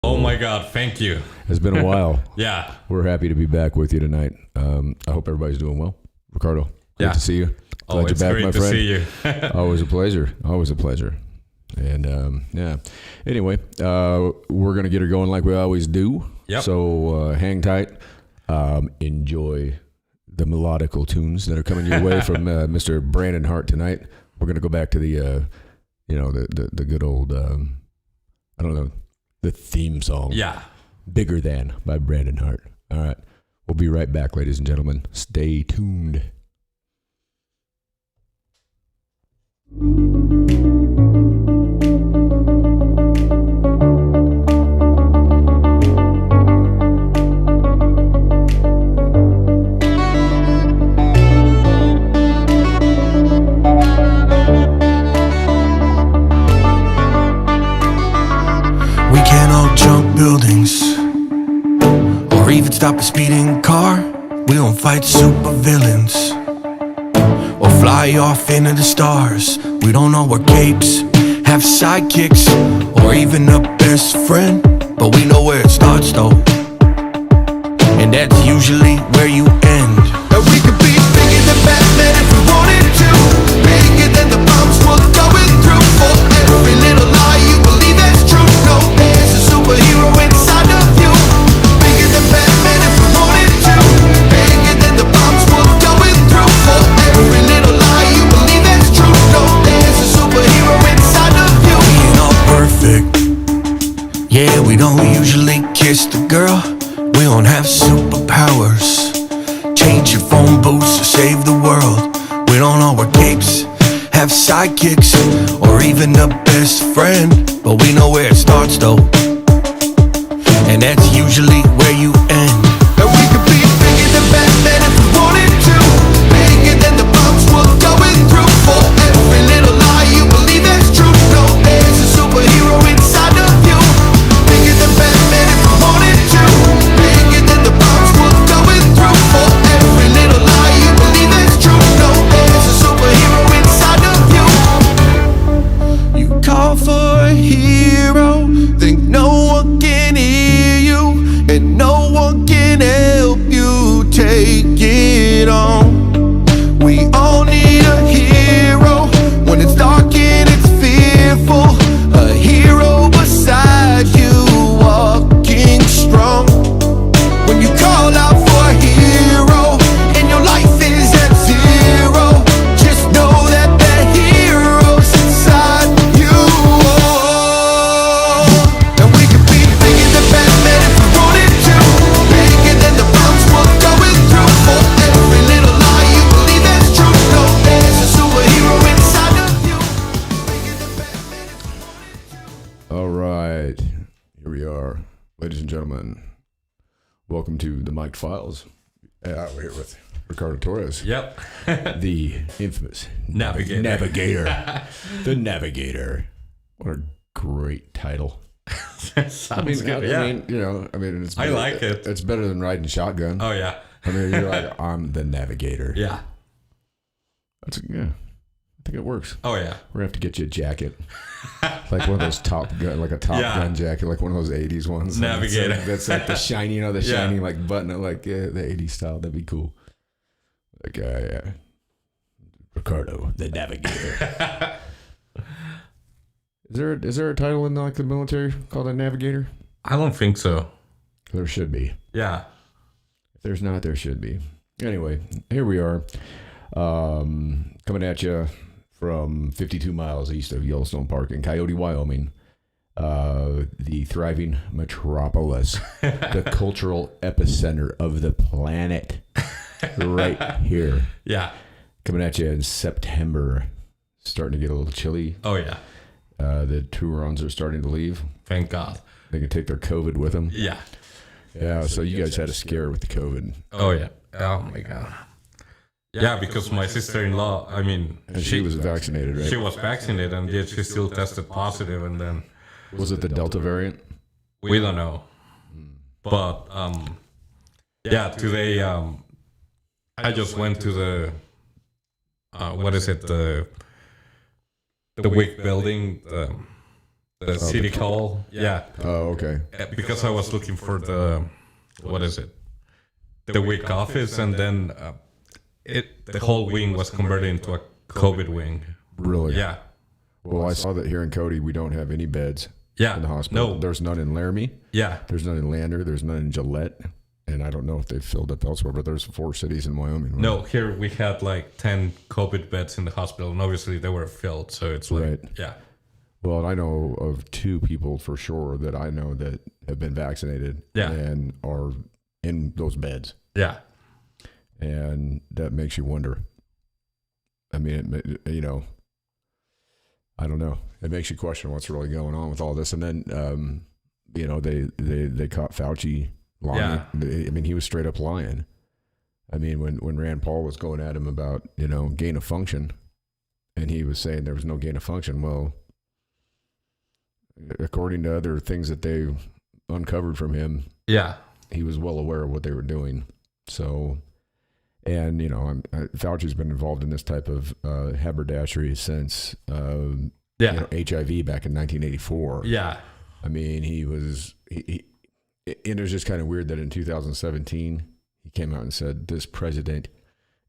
Oh my God, thank you. It's been a while. Yeah. We're happy to be back with you tonight. I hope everybody's doing well. Ricardo, great to see you. Glad it's you're back, great my to friend. see you. Always a pleasure. Always a pleasure. And yeah. Anyway, we're going to get her going like we always do. Yep. So hang tight. Enjoy the melodical tunes that are coming your way from Mr. Brandon Hart tonight. We're going to go back to the good old, I don't know, the theme song. Yeah. Bigger Than by Brandon Hart. All right. We'll be right back, ladies and gentlemen. Stay tuned. We can't all jump buildings or even stop a speeding car. We don't fight super villains or fly off into the stars. We don't all wear capes, have sidekicks, or even a best friend. But we know where it starts though, and that's usually where you end. And we could be bigger than Batman if we wanted to, bigger than the bombs we're going through. For every little lie you believe that's true, no, there's a superhero inside of you. Bigger than Batman if we wanted to, bigger than the bombs we're going through. For every little lie you believe that's true, no, there's a superhero inside of you. We ain't all perfect, yeah, we don't usually kiss the girl. We don't have superpowers, change your phone booths to save the world. We don't all wear capes, have sidekicks, or even a best friend. But we know where it starts though, and that's usually where you end. And we could be bigger than Batman if we wanted to, bigger than the bombs we're going through. For every little lie you believe that's true, no, there's a superhero inside of you. Bigger than Batman if we wanted to, bigger than the bombs we're going through. For every little lie you believe that's true, no, there's a superhero inside of you. You call for a hero, think no one can hear you, and no one can help you take it on. We all need a hero when it's dark and it's fearful, a hero beside you walking strong. When you call out for a hero and your life is at zero, just know that that hero's inside you. And we could be bigger than Batman if we wanted to, bigger than the bombs we're going through. For every little lie you believe that's true, no, there's a superhero inside of you. Bigger than Batman if we wanted to. All right. Here we are. Ladies and gentlemen, welcome to the Mike Files. We're here with Ricardo Torres, Yep. the infamous Navigator. The Navigator. What a great title. Sounds good. Yeah. It's I like it. It's better than riding shotgun. Oh yeah. I mean, you're like, I'm the Navigator. Yeah. Yeah. I think it works. Oh yeah. We're gonna have to get you a jacket, like one of those Top Gun, like a Top Yeah. Gun jacket, like one of those '80s ones. Navigator. That's like the shiny, the Yeah. shiny like button, like the '80s style. That'd be cool. Like Ricardo, the Navigator. Is there a title in like the military called a Navigator? I don't think so. There should be. Yeah. If there's not, there should be. Anyway, here we are, coming at you from 52 miles east of Yellowstone Park in Coyote, Wyoming, the thriving metropolis, the cultural epicenter of the planet, right here. Yeah. Coming at you in September, starting to get a little chilly. Oh yeah. The Tourons are starting to leave. Thank God. They can take their COVID with them. Yeah. Yeah, so you guys had a scare with the COVID. Oh yeah. Oh my God. Yeah, because my sister-in-law, I mean, And she was vaccinated, right? she was vaccinated and yet she still tested positive, and then Was it the Delta variant? we don't know. But yeah, today I just went to the what is it, the WIC building, the city hall. Yeah, Oh, okay. because I was looking for the what is it? The WIC office, and then the whole wing was converted into a COVID wing. Really? Yeah, Well, I saw that here in Cody, we don't have any beds yeah. in the hospital. No, There's none in Laramie. yeah, There's none in Lander. There's none in Gillette. And I don't know if they've filled up elsewhere, but there's 4 cities in Wyoming. Right? no. Here we had like 10 COVID beds in the hospital, and obviously they were filled. So it's like, Right. yeah, Well, I know of 2 people for sure that I know that have been vaccinated Yeah. and are in those beds. yeah, And that makes you wonder. I mean, I don't know. It makes you question what's really going on with all this. And then, they caught Fauci lying. Yeah. I mean, he was straight up lying. I mean, when Rand Paul was going at him about, gain of function, and he was saying there was no gain of function. Well, according to other things that they uncovered from him, yeah, he was well aware of what they were doing. So, and Fauci's been involved in this type of haberdashery since yeah, HIV back in 1984. yeah, I mean, and it was just kind of weird that in 2017 he came out and said this president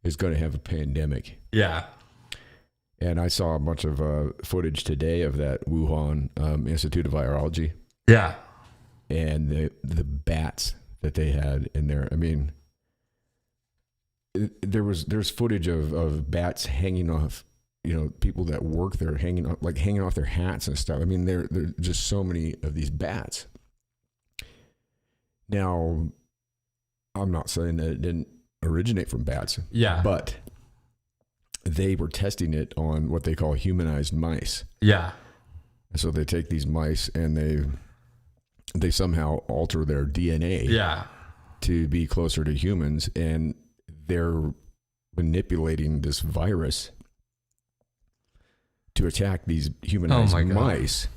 is going to have a pandemic. yeah, And I saw a bunch of footage today of that Wuhan Institute of Virology yeah, and the bats that they had in there. I mean, there's footage of bats hanging off, people that work there hanging off their hats and stuff. I mean, there just so many of these bats. Now, I'm not saying that it didn't originate from bats, yeah, but they were testing it on what they call humanized mice. yeah, So they take these mice and they somehow alter their DNA yeah, to be closer to humans, and they're manipulating this virus to attack these humanized my God. mice.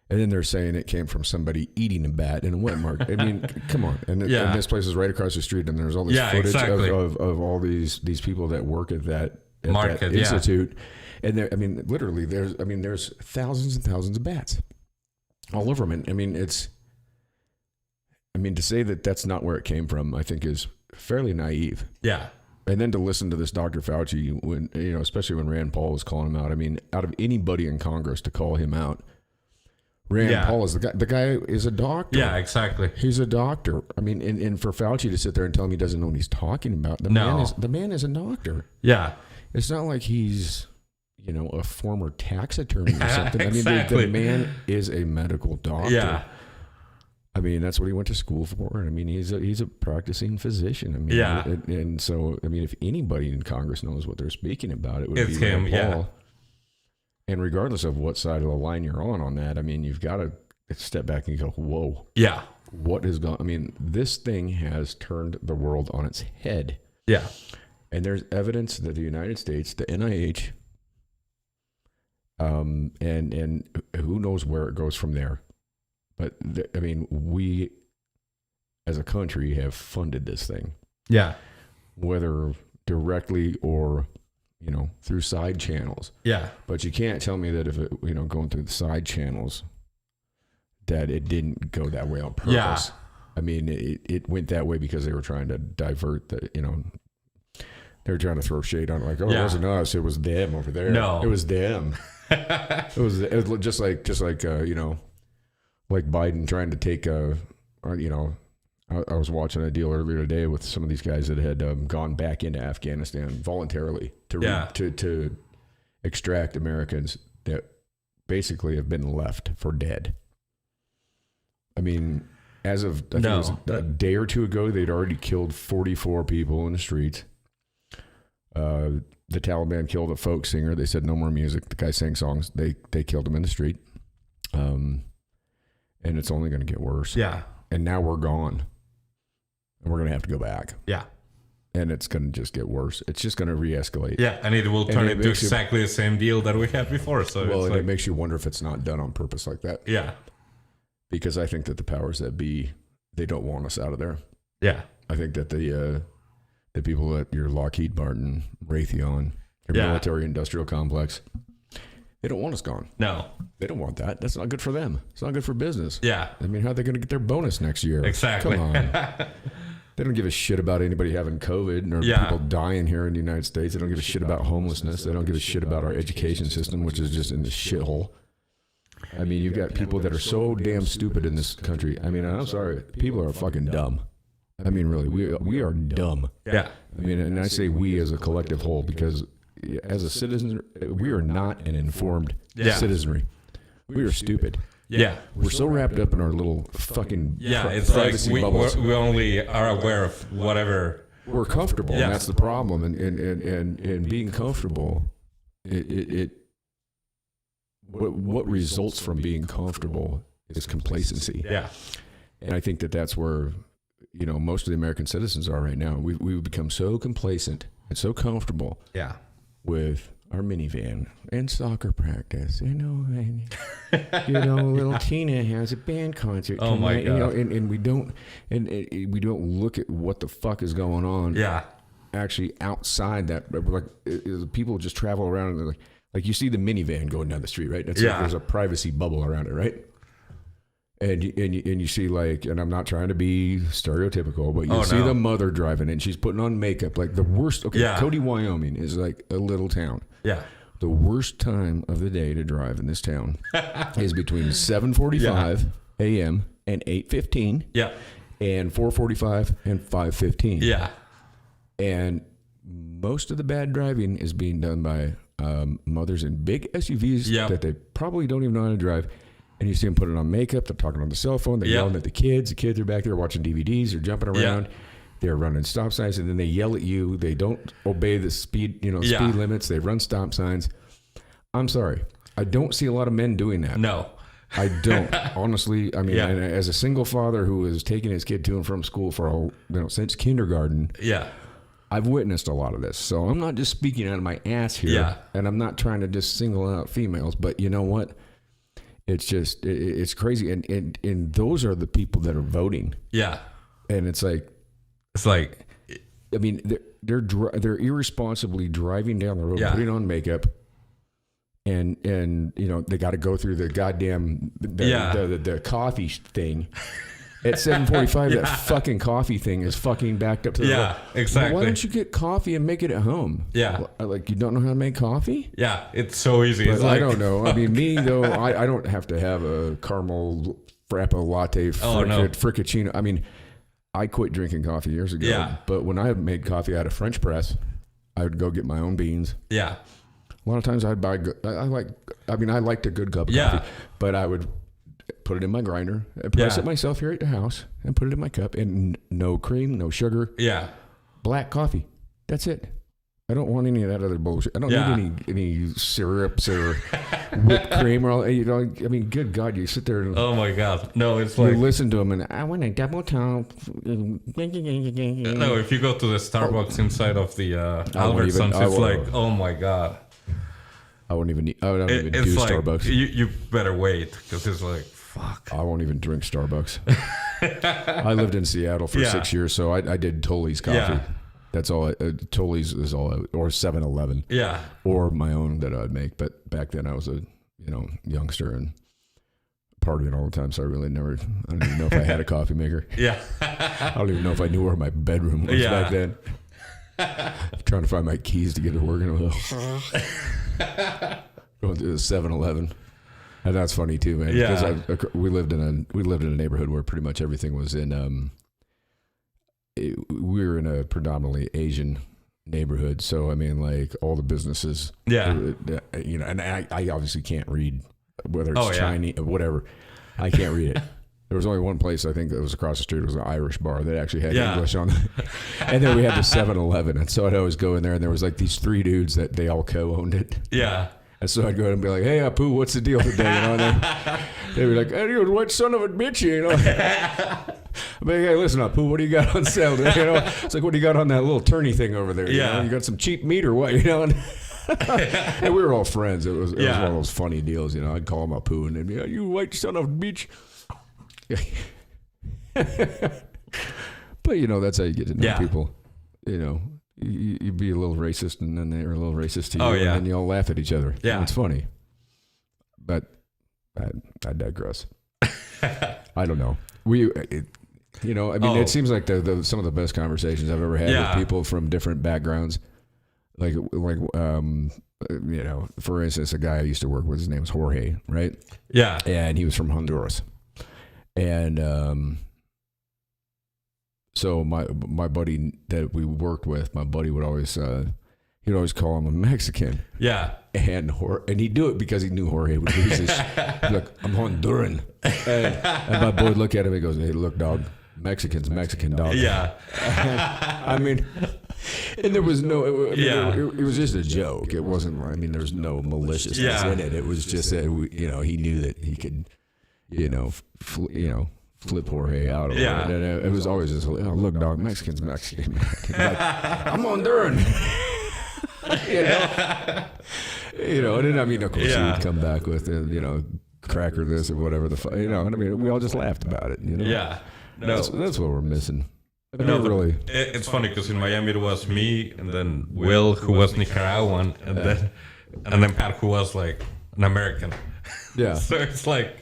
And then they're saying it came from somebody eating a bat in a wet market. I mean, come on. And this place is right across the street, and there's all this footage exactly. of all these people that work at that Market, institute. And literally there's thousands and thousands of bats all over them. And to say that that's not where it came from, I think is fairly naive. yeah, And then to listen to this Dr. Fauci, when especially when Rand Paul was calling him out. I mean, out of anybody in Congress to call him out, Rand Paul is the guy. The guy is a doctor. yeah, exactly. He's a doctor. I mean, and for Fauci to sit there and tell him he doesn't know what he's talking about, the man is a doctor. Yeah, It's not like he's, a former tax attorney or something. Exactly. I mean, the man is a medical doctor. yeah, I mean, that's what he went to school for. I mean, he's a practicing physician. I mean, Yeah. and so, I mean, if anybody in Congress knows what they're speaking about, it would It's be him, Rand yeah. Paul. And regardless of what side of the line you're on that, I mean, you've got to step back and go, whoa, yeah, what is going? I mean, this thing has turned the world on its head. yeah, And there's evidence that the United States, the NIH, and who knows where it goes from there. But we as a country have funded this thing, yeah, whether directly or, through side channels. yeah, But you can't tell me that if it, going through the side channels, that it didn't go that way on purpose. Yeah. I mean, it went that way because they were trying to divert the, they were trying to throw shade on it, like, oh, Yeah. it wasn't us, it was them over there. No. It was them. it was just like like Biden trying to take I was watching a deal earlier today with some of these guys that had gone back into Afghanistan voluntarily to extract Americans that basically have been left for dead. I mean, as of I think it was a day or two ago, they'd already killed 44 people in the streets. The Taliban killed a folk singer. They said no more music. The guy sang songs. They killed him in the street. And it's only going to get worse. yeah, And now we're gone. And we're going to have to go back. yeah, And it's going to just get worse. It's just going to re-escalate. yeah, and it will turn it into makes you- exactly the same deal that we had before. So Well, it's and like, it makes you wonder if it's not done on purpose like that. yeah, Because I think that the powers that be, they don't want us out of there. yeah, I think that the people at your Lockheed Martin, Raytheon, your Yeah. military industrial complex, They don't want us gone. No. They don't want that. That's not good for them. It's not good for business. Yeah. I mean, how are they going to get their bonus next year? Exactly. Come on. They don't give a shit about anybody having COVID or people dying here in the United States. They don't give a shit about homelessness. They don't give a shit about our education system, which is just in the shithole. I mean, you've got people that are so damn stupid in this country. I mean, I'm sorry. People are fucking dumb. I mean, really, we are dumb. Yeah. I mean, and I say we as a collective whole because as a citizen, we are not an informed citizenry. We are stupid. Yeah. We're so wrapped up in our little fucking it's like privacy bubbles. we only are aware of whatever. We're comfortable, Yeah. and that's the problem. And being comfortable, what results from being comfortable is complacency. Yeah. And I think that's where, most of the American citizens are right now. We've become so complacent and so comfortable Yeah. with our minivan and soccer practice. And little Tina has a band concert. Oh my God. And we don't look at what the fuck is going on. Yeah. Actually, outside that, people just travel around and they're like you see the minivan going down the street, right? That's there's a privacy bubble around it, right? And you see and I'm not trying to be stereotypical, but you see the mother driving and she's putting on makeup, like the worst. Okay, Yeah. Cody, Wyoming is like a little town. Yeah. The worst time of the day to drive in this town is between 7:45 a.m. and 8:15. Yeah. And 4:45 and 5:15. Yeah. And most of the bad driving is being done by mothers in big SUVs that they probably don't even know how to drive. And you see them putting on makeup. They're talking on the cell phone. They're yelling at the kids. The kids are back there watching DVDs. They're jumping around. They're running stop signs, and then they yell at you. They don't obey the speed limits. They run stop signs. I'm sorry. I don't see a lot of men doing that. No. I don't. Honestly, I mean, and as a single father who is taking his kid to and from school for since kindergarten, I've witnessed a lot of this. So I'm not just speaking out of my ass here, Yeah. and I'm not trying to just single out females, but you know what? It's just, it's crazy. And those are the people that are voting. Yeah. And it's like, I mean, they're irresponsibly driving down the road, putting on makeup, and they got to go through the goddamn the coffee thing. At 7:45, that fucking coffee thing is fucking backed up to the road. Exactly. Well, why don't you get coffee and make it at home? Yeah. Like, you don't know how to make coffee? Yeah, it's so easy. But I don't know. I mean, me, though, I don't have to have a caramel frappa latte friccappuccino. I mean, I quit drinking coffee years ago. Yeah. But when I made coffee out of French press, I would go get my own beans. Yeah. A lot of times I'd buy, I liked a good cup of coffee, but I would put it in my grinder and press it myself here at the house and put it in my cup, and no cream, no sugar. Yeah. Black coffee. That's it. I don't want any of that other bullshit. I don't need any syrups or whipped cream or all. I mean, good God, you sit there and oh my God, no, it's you like listen to them and I want a double top. no. If you go to the Starbucks inside of the Albertsons, it's like oh my God. I won't even do like, Starbucks. You better wait because it's like fuck. I won't even drink Starbucks. I lived in Seattle for 6 years, so I did Tully's coffee. Yeah. That's all. Tully's is all, or 7-Eleven. Yeah. Or my own that I'd make. But back then I was a youngster and partying all the time, so I don't even know if I had a coffee maker. Yeah. I don't even know if I knew where my bedroom was back then. Trying to find my keys to get it working. Going through the 7-Eleven. And that's funny too, man. Yeah. Because we lived in a neighborhood where pretty much everything was in. We were in a predominantly Asian neighborhood, so I mean, like all the businesses. Yeah. And I obviously can't read whether it's Chinese or whatever. I can't read it. There was only one place I think that was across the street. It was an Irish bar that actually had English on it. And then we had the 7-Eleven, and so I'd always go in there, and there was like these 3 dudes that they all co-owned it. Yeah. And so I'd go and be like, "Hey, Apu, what's the deal today?" And they'd be like, "Hey, you what son of a bitch, I'd be like, "Hey, listen, Apu, what do you got on sale today?" It's like, "What do you got on that little tourney thing over there? Yeah. You got some cheap meat or what?" And we were all friends. It was one of those funny deals, I'd call him Apu, and they'd be like, "You white son of a bitch." But that's how you get to know people. You be a little racist, and then they're a little racist to you, and then you all laugh at each other. Yeah, and it's funny. but I digress. I don't know. It seems like some of the best conversations I've ever had with people from different backgrounds. Like, for instance, a guy I used to work with, his name was Jorge, right? Yeah. And he was from Honduras. And so my buddy that we worked with, my buddy would always he'd always call him a Mexican. Yeah. And he'd do it because he knew Jorge would lose his look, I'm Honduran. And my boy would look at him and goes, hey, look, dog, Mexican's Mexican, dog. Yeah. I mean, and there was no, it was just a joke. It wasn't, there was no maliciousness in it. It was just that, he knew that he could, flip Jorge out of it. And it was always just, look, dog, Mexican's Mexican. Like, I'm Honduran. And then, of course, he would come back with, cracker this or whatever we all just laughed about it, Yeah. No. That's what we're missing. Really. It's funny because in Miami it was me and then Will, who was Nicaraguan, and then Pat, who was like an American. Yeah. So it's like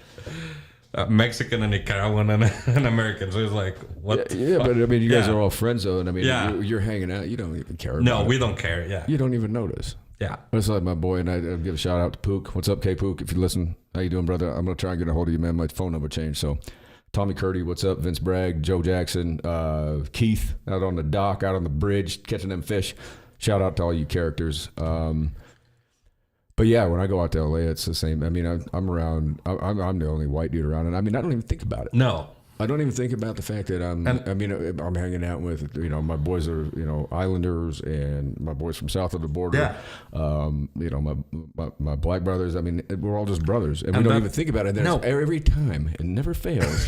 Mexican and Nicaraguan and an American. So it's like, what? Yeah, but you guys are all friends though, and you're hanging out. You don't even care. No, we don't care. Yeah. You don't even notice. Yeah. It's like my boy, and I give a shout out to Pook. What's up, K Pook? If you listen, how you doing, brother? I'm gonna try and get a hold of you, man. My phone number changed, so. Tommy Curdy, what's up? Vince Bragg, Joe Jackson, Keith out on the dock, out on the bridge, catching them fish. Shout out to all you characters. But yeah, when I go out to LA, it's the same. I'm around. I'm the only white dude around, and I don't even think about it. No. I don't even think about the fact that I'm hanging out with, my boys are, Islanders and my boys from south of the border. Yeah. My black brothers, we're all just brothers. And we don't even think about it. And every time, it never fails,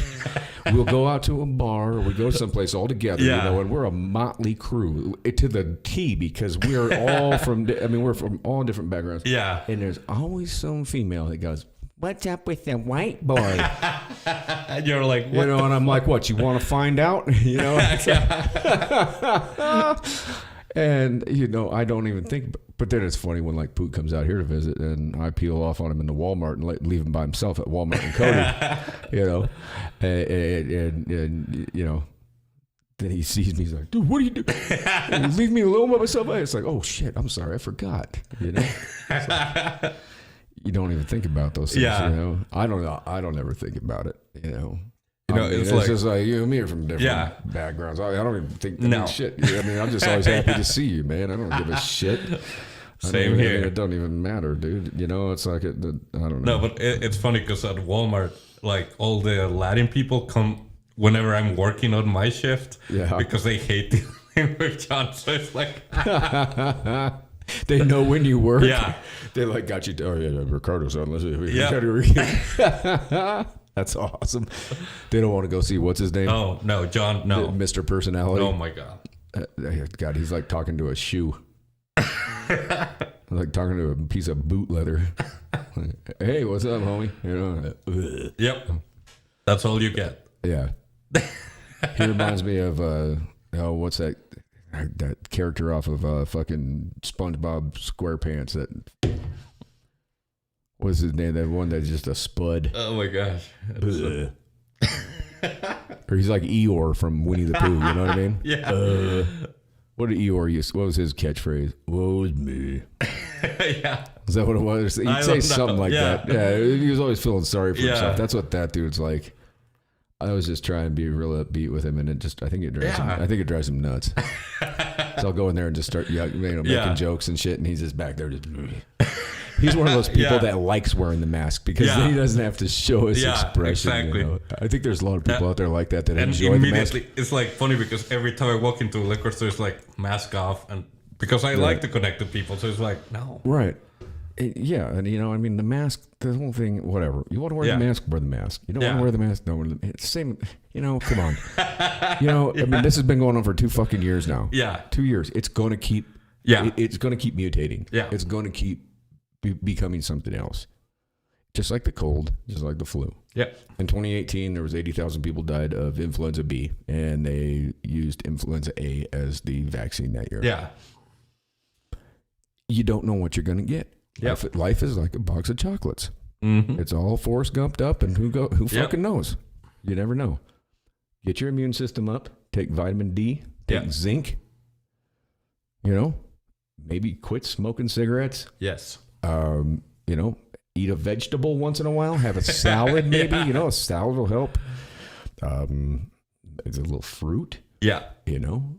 we'll go out to a bar or we go someplace all together, and we're a motley crew to the T because we're all we're from all different backgrounds. Yeah. And there's always some female that goes, what's up with the white boy? You're like, what? And I'm like, what? You want to find out? And I don't even think. But then it's funny when like Poot comes out here to visit, and I peel off on him in the Walmart and leave him by himself at Walmart and Cody. And then he sees me. He's like, dude, what are you doing? And you leave me alone by myself. It's like, oh shit, I'm sorry, I forgot. You don't even think about those things, I don't know. I don't ever think about it, it's just like you and me are from different backgrounds. I don't even think shit. I'm just always happy to see you, man. I don't give a shit. Same here. It don't even matter, dude. It's like I don't know. No, but it's funny because at Walmart, like all the Latin people come whenever I'm working on my shift because they hate dealing with John. So it's like. They know when you work. Yeah. They like got you. Oh yeah, Ricardo's on. That's awesome. They don't want to go see what's his name. Oh no, John. No, Mr. Personality. Oh my god. God, he's like talking to a shoe. Like talking to a piece of boot leather. Hey, what's up, homie? Yep. That's all you get. Yeah. He reminds me of what's that character off of fucking SpongeBob SquarePants that what's his name? That one that's just a spud. Oh my gosh. Or he's like Eeyore from Winnie the Pooh, you know what I mean? Yeah. What did Eeyore use? What was his catchphrase? Woe is me. Yeah. Is that what it was? He'd say something like that. Yeah, he was always feeling sorry for himself. That's what that dude's like. I was just trying to be real upbeat with him, and I think it drives him nuts. So I'll go in there and just start making jokes and shit, and he's just back there just. He's one of those people that likes wearing the mask because then he doesn't have to show his expression. Exactly. I think there's a lot of people out there like that and enjoy the mask. It's like funny because every time I walk into a liquor store, it's like mask off, and because I like to connect with people, so it's like no. Right. Yeah, and the mask, the whole thing, whatever. You want to wear the mask, wear the mask. You don't want to wear the mask, don't wear the mask. It's the same, come on. This has been going on for 2 fucking years now. Yeah. 2 years. It's going to keep, it's going to keep mutating. Yeah. It's going to keep becoming something else. Just like the cold, just like the flu. Yeah. In 2018, there was 80,000 people died of influenza B, and they used influenza A as the vaccine that year. Yeah. You don't know what you're going to get. Yep. Life is like a box of chocolates. Mm-hmm. It's all Forrest Gumped up, and who fucking knows? You never know. Get your immune system up. Take vitamin D. Take zinc. You know, maybe quit smoking cigarettes. Yes. You know, eat a vegetable once in a while. Have a salad, maybe. You know, a salad will help. It's a little fruit. Yeah. You know,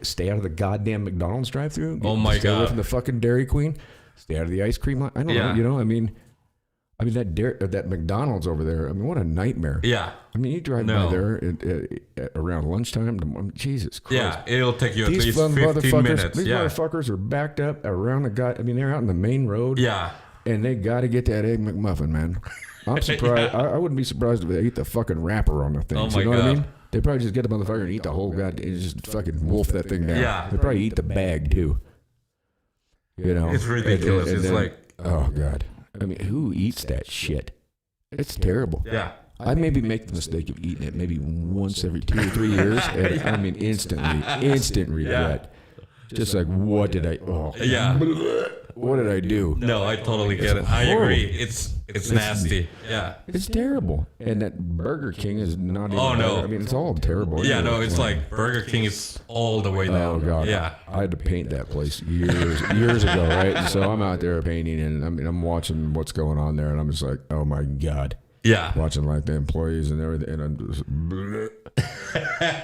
stay out of the goddamn McDonald's drive-thru. Oh my Stay away God. from the fucking Dairy Queen. Stay out of the ice cream line. I don't know. You know, I mean that McDonald's over there. I mean, what a nightmare. Yeah. I mean, you drive by there around lunchtime. Jesus Christ. Yeah. It'll take you at These least fun 15 minutes. These Yeah. motherfuckers are backed up around the guy. I mean, they're out in the main road. Yeah. And they got to get that Egg McMuffin, man. I'm surprised. I wouldn't be surprised if they eat the fucking wrapper on the thing. Oh my you know what I God. mean? They probably just get the motherfucker and eat the whole goddamn, just fucking wolf that thing down. Yeah. They probably eat the bag too. You know, It's ridiculous. And It's then- like, oh God. I mean, who eats that shit? It's terrible. yeah. I maybe make the mistake of eating it maybe once every 2 or 3 years, and I mean, instant regret. Just like, what did I? Oh, Yeah. what did I do? No, I totally get it. I agree. It's nasty. Yeah. It's terrible. And that Burger King is not even. Oh, no. I mean, it's all terrible. Yeah, no, it's like Burger King is all the way down. Oh God! Yeah. I had to paint that place years ago, right? So I'm out there painting, and I'm watching what's going on there, and I'm just like, oh my God, Yeah. watching like the employees and everything, and I'm just.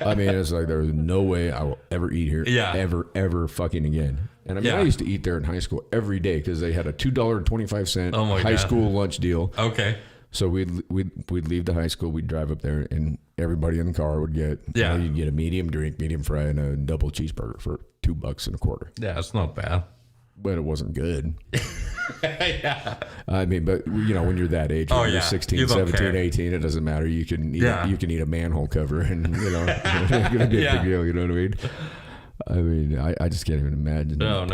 I mean, it's like there's no way I will ever eat here, Yeah. ever fucking again. And I mean, Yeah. I used to eat there in high school every day because they had a $2.25 Oh my high God. school lunch deal. Okay. So we'd leave the high school, we'd drive up there, and everybody in the car would get you'd get a medium drink, medium fry, and a double cheeseburger for $2.25. Yeah, it's not bad. But it wasn't good. Yeah. I mean, but you know, when you're that age, when Oh, you're yeah. 16, You don't 17, care. 18, it doesn't matter. You can eat you can eat a manhole cover, and you know, it's gonna be a Yeah. big deal. You know what I mean? I just can't even imagine. No.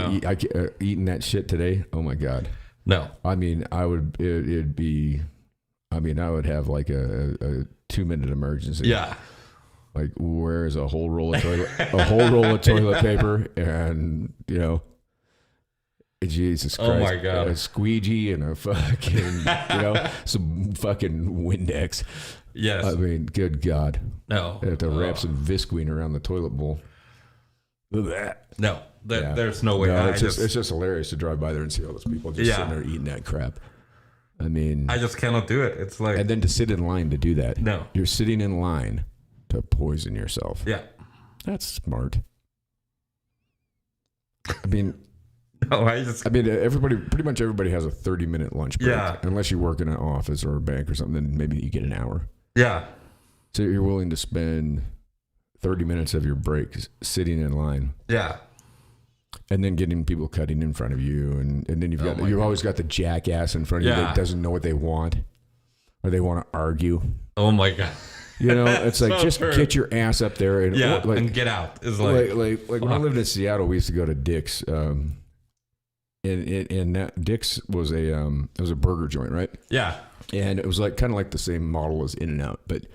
Eating that shit today. Oh my God. No. I mean, I would. It'd be. I mean, I would have like a 2-minute emergency. Yeah. Like, where's a whole roll of toilet paper, and you know, Jesus Christ, Oh my God. a squeegee and a fucking, you know, some fucking Windex. Yes. I mean, good God, No. I have to wrap some Visqueen around the toilet bowl. No. Yeah. There's no way. No, I it's just hilarious to drive by there and see all those people just sitting there eating that crap. I mean, I just cannot do it. It's like, and then to sit in line to do that. no. You're sitting in line to poison yourself. Yeah. That's smart. I mean, No, pretty much everybody has a 30-minute lunch break. Yeah. Unless you work in an office or a bank or something, then maybe you get an hour. Yeah. So you're willing to spend 30 minutes of your break sitting in line, Yeah. and then getting people cutting in front of you, and then Oh my you've God. always got the jackass in front of you Yeah. that doesn't know what they want, or they want to argue. Oh my God. You know, it's like, So just true. get your ass up there and Yeah. like, and get out. It's like, like when I lived in Seattle, we used to go to Dick's. And that Dick's was it was a burger joint, right? yeah. And it was like kind of like the same model as In-N-Out, but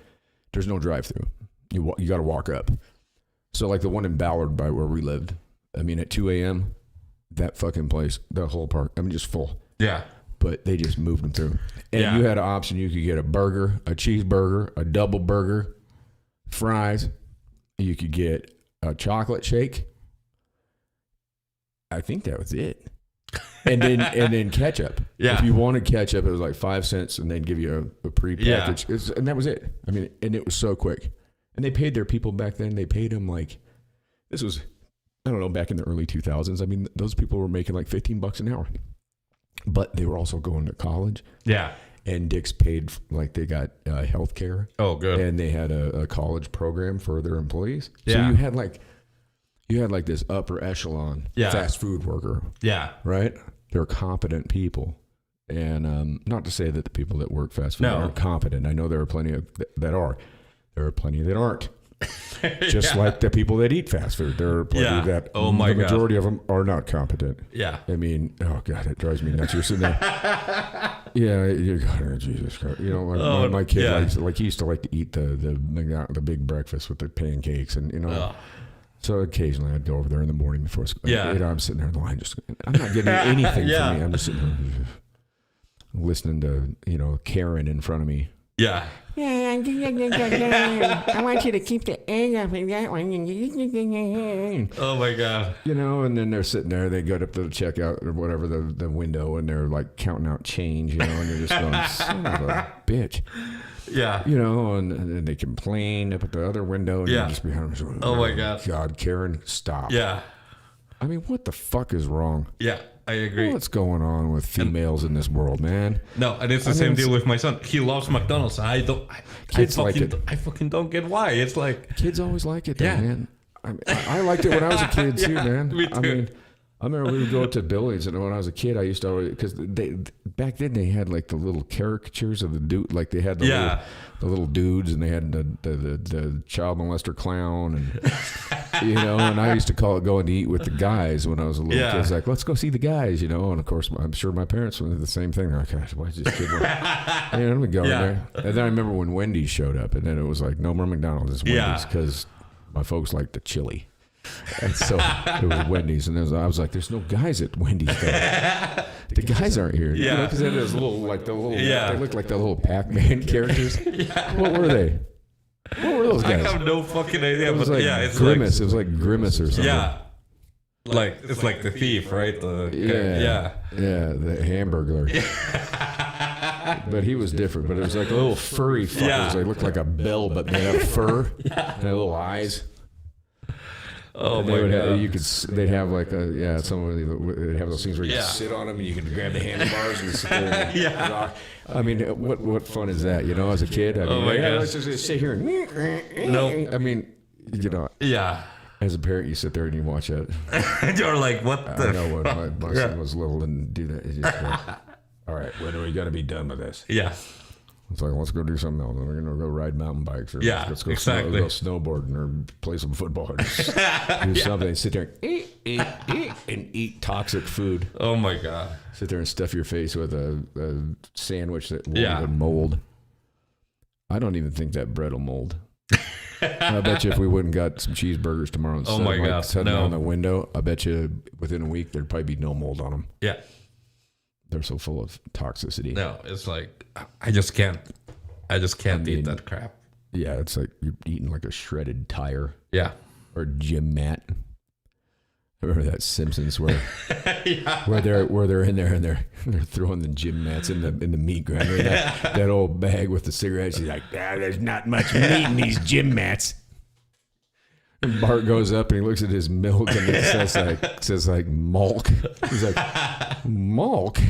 there's no drive-through. You got to walk up. So like the one in Ballard by where we lived, I mean, at 2 a.m., that fucking place, the whole park, I mean, just full. Yeah. But they just moved them through. And Yeah. you had an option. You could get a burger, a cheeseburger, a double burger, fries. You could get a chocolate shake. I think that was it. And then ketchup. Yeah. If you wanted ketchup, it was like 5 cents, and they'd give you a pre-packaged. And that was it. I mean, and it was so quick. And they paid their people back then. They paid them like, this was, I don't know, back in the early 2000s. I mean, those people were making like $15 an hour. But they were also going to college. Yeah. And Dick's paid, like they got health care. Oh, good. And they had a college program for their employees. So Yeah. you had like this upper echelon fast food worker, Yeah. right? They're competent people. And not to say that the people that work fast food No. aren't competent. I know there are plenty of that are. There are plenty that aren't. Just like the people that eat fast food. There are plenty Yeah. that Oh my the God. majority of them are not competent. Yeah. I mean, oh God, it drives me nuts. You're sitting there. Yeah, you're God, Jesus Christ. You know, my kid yeah. he used to like to eat the big breakfast with the pancakes, and you know. Ugh. So occasionally I'd go over there in the morning before school. Yeah. You know, I'm sitting there in the line, I'm not getting anything Yeah. from me. I'm just sitting there. listening to, Karen in front of me. Yeah. I want you to keep the egg up in that one. Oh my God. And then they're sitting there, they go up to the checkout or whatever, the window, and they're like counting out change, and you're just going, son of a bitch. Yeah. And they complain up at the other window, and you're just behind them. Oh my God. God, Karen, stop. Yeah. I mean, what the fuck is wrong? Yeah, I agree. What's going on with females in this world, man? No, and it's the same deal with my son. He loves McDonald's. I fucking don't get why. It's like kids always like it, though, man. I liked it when I was a kid too, man. Me too. I mean, I remember we would go to Billy's, and when I was a kid, I used to always, because back then they had like the little caricatures of the dude, like they had the little dudes, and they had the child molester clown, and and I used to call it going to eat with the guys when I was a little kid. It's like, let's go see the guys, and of course I'm sure my parents were the same thing. They're like, gosh, why is this kid? Let me go in there. And then I remember when Wendy's showed up, and then it was like, no more McDonald's, it's Wendy's, because my folks liked the chili. And so it was Wendy's, and I was like, "There's no guys at Wendy's. The guys aren't here." Yeah, because they had those little, they looked like the little Pac-Man characters. What were they? What were those guys? I have no fucking idea. It was but like it's Grimace. It was like Grimace or something. Yeah, like it's like the thief, right? The Hamburglar. But he was different. But it was like a little furry fuckers. Yeah. They looked like a bell, but made out of fur. And little eyes. Oh my God! They'd have like they'd have those things where you could sit on them and you could grab the handlebars and sit there. And rock. I mean, what fun is that? As a kid, God! Let's just sit here and no. I mean, Yeah. As a parent, you sit there and you watch it. You're like, what the? I know when my son was little and do that. It's just like, all right, when are we gonna be done with this? Yeah. It's like, let's go do something else. We're going to go ride mountain bikes, or let's go exactly. go snowboarding, or play some football, or just do something. Sit there and eat toxic food. Oh my God! Sit there and stuff your face with a sandwich that won't even mold. I don't even think that bread will mold. I bet you if we went and got some cheeseburgers tomorrow and set them on the window, I bet you within a week there'd probably be no mold on them. Yeah. They're so full of toxicity. No, it's like I just can't eat that crap. Yeah, it's like you're eating like a shredded tire. Yeah. Or gym mat. Remember that Simpsons where where they're in there and they're throwing the gym mats in the meat grinder. That old bag with the cigarettes. He's like, there's not much meat in these gym mats. And Bart goes up and he looks at his milk and it says like malk. He's like, malk?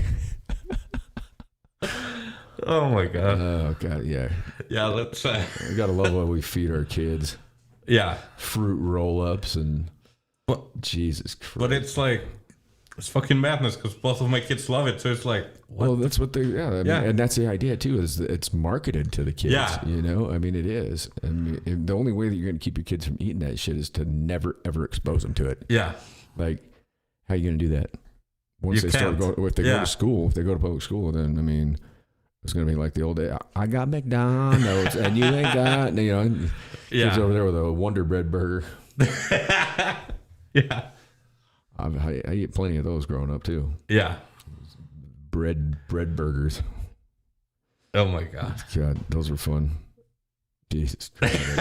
Oh my God. Oh God, yeah. Yeah, let's we gotta love what we feed our kids. Yeah. Fruit roll-ups and Jesus Christ. But it's like, it's fucking madness because both of my kids love it. So it's like, what? Well, that's what and that's the idea too, is that it's marketed to the kids. Yeah. I mean, it is. I mean, the only way that you're going to keep your kids from eating that shit is to never, ever expose them to it. Yeah. Like, how are you going to do that? Once they start going, if they go to school, if they go to public school, then, I mean, it's going to be like the old day. I got McDonald's and you ain't got, kids over there with a Wonder Bread burger. Yeah. I ate plenty of those growing up too. Yeah. Bread burgers. Oh my God. God, those were fun. Jesus Christ.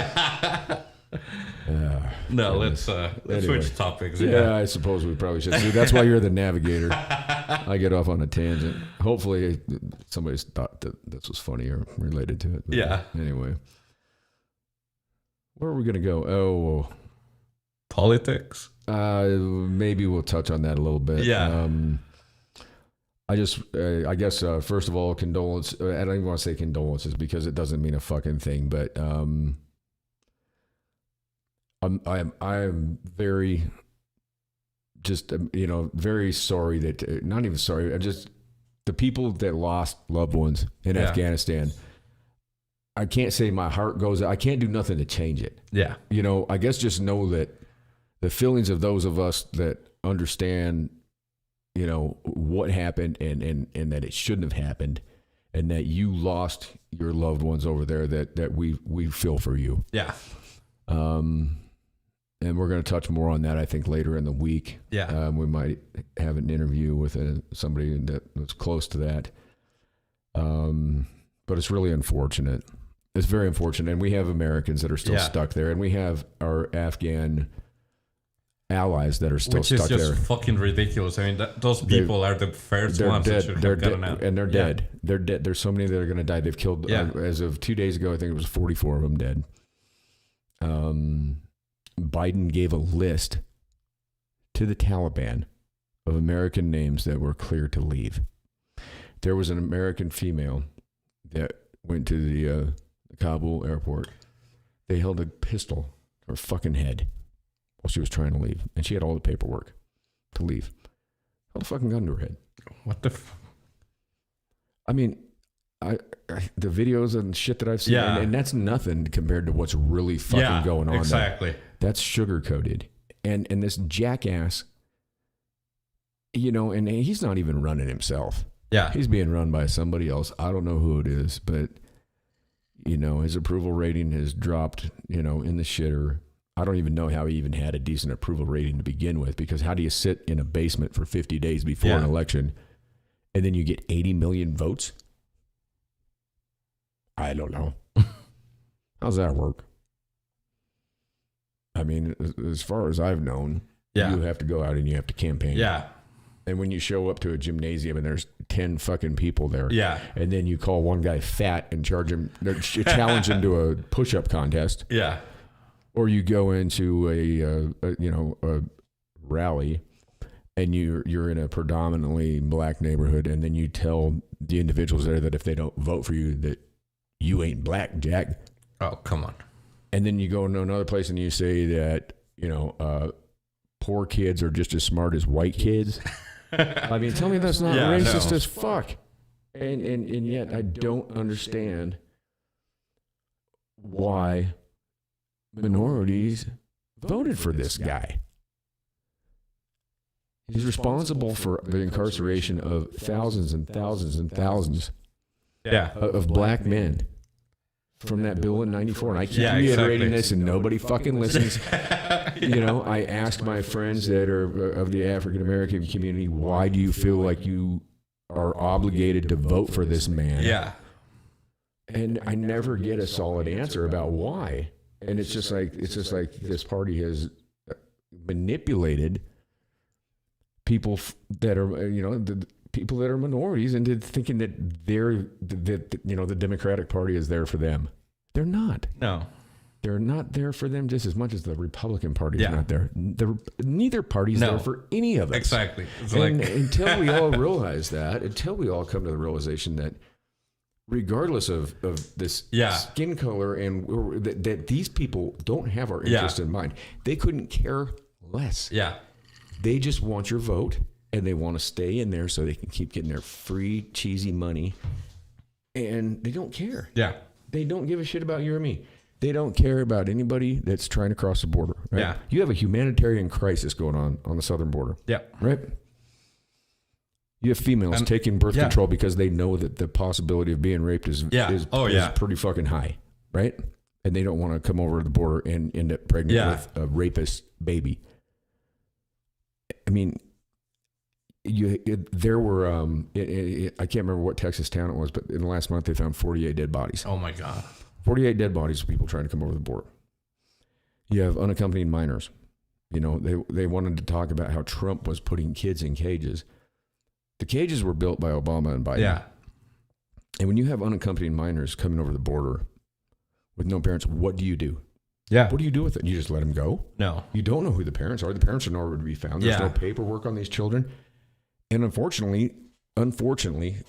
No, let's switch topics. Yeah, I suppose we probably should. See, that's why you're the navigator. I get off on a tangent. Hopefully somebody's thought that this was funny or related to it. But yeah. Anyway. Where are we going to go? Oh. Politics? Maybe we'll touch on that a little bit. Yeah. I guess, first of all, condolence. I don't even want to say condolences because it doesn't mean a fucking thing, but I'm very, just, very sorry that, not even sorry, I just, the people that lost loved ones in Afghanistan, I can't say my heart goes, I can't do nothing to change it. Yeah. I guess just know that the feelings of those of us that understand, what happened and that it shouldn't have happened and that you lost your loved ones over there, that we feel for you. Yeah. And we're going to touch more on that, I think, later in the week. Yeah. We might have an interview with somebody that was close to that. But it's really unfortunate. It's very unfortunate. And we have Americans that are still stuck there. And we have our Afghan allies that are still stuck there. Which is just fucking ridiculous. I mean, those people are the first ones that should have gotten out. And they're dead. They're dead. There's so many that are going to die. They've killed, as of 2 days ago, I think it was 44 of them dead. Biden gave a list to the Taliban of American names that were clear to leave. There was an American female that went to the Kabul airport. They held a pistol to her fucking head while she was trying to leave. And she had all the paperwork to leave. Held a fucking gun to her head. What the I mean, the videos and shit that I've seen, and that's nothing compared to what's really fucking going on. Exactly. That's sugar-coated. And this jackass, and he's not even running himself. Yeah. He's being run by somebody else. I don't know who it is, but, his approval rating has dropped, in the shitter. I don't even know how he even had a decent approval rating to begin with, because how do you sit in a basement for 50 days before an election and then you get 80 million votes? I don't know. How's that work? I mean, as far as I've known, you have to go out and you have to campaign. Yeah. And when you show up to a gymnasium and there's 10 fucking people there, and then you call one guy fat and challenge him to a push-up contest, or you go into a rally and you're in a predominantly black neighborhood, and then you tell the individuals there that if they don't vote for you, that you ain't black, Jack. Oh, come on. And then you go into another place and you say that poor kids are just as smart as white kids. I mean, tell me that's not racist as fuck. And yet I don't understand why minorities voted for this guy. He's responsible for the incarceration of thousands and thousands and thousands of black men from that bill in 94. And I keep reiterating this and nobody fucking listens. I ask my friends that are of the African-American community, why do you feel like you are obligated to vote for this man? Yeah. And I never get a solid answer about why. And it's just like this party has manipulated people that are, the people that are minorities into thinking that the Democratic Party is there for them. They're not. No. They're not there for them just as much as the Republican Party is not there. Neither party's there for any of us. Exactly. It's until we all realize that, until we all come to the realization that regardless of this skin color and that these people don't have our interest in mind, they couldn't care less. Yeah. They just want your vote, and they want to stay in there so they can keep getting their free, cheesy money. And they don't care. Yeah. They don't give a shit about you or me. They don't care about anybody that's trying to cross the border. Right? Yeah. You have a humanitarian crisis going on the southern border. Yeah. Right? You have females taking birth control because they know that the possibility of being raped is pretty fucking high. Right? And they don't want to come over the border and end up pregnant with a rapist baby. I mean, there were, I can't remember what Texas town it was, but in the last month they found 48 dead bodies. Oh my God. 48 dead bodies of people trying to come over the border. You have unaccompanied minors. They wanted to talk about how Trump was putting kids in cages. The cages were built by Obama and Biden. Yeah. And when you have unaccompanied minors coming over the border with no parents, what do you do? Yeah. What do you do with it? You just let them go? No. You don't know who the parents are. The parents are nowhere to be found. There's no paperwork on these children. And unfortunately,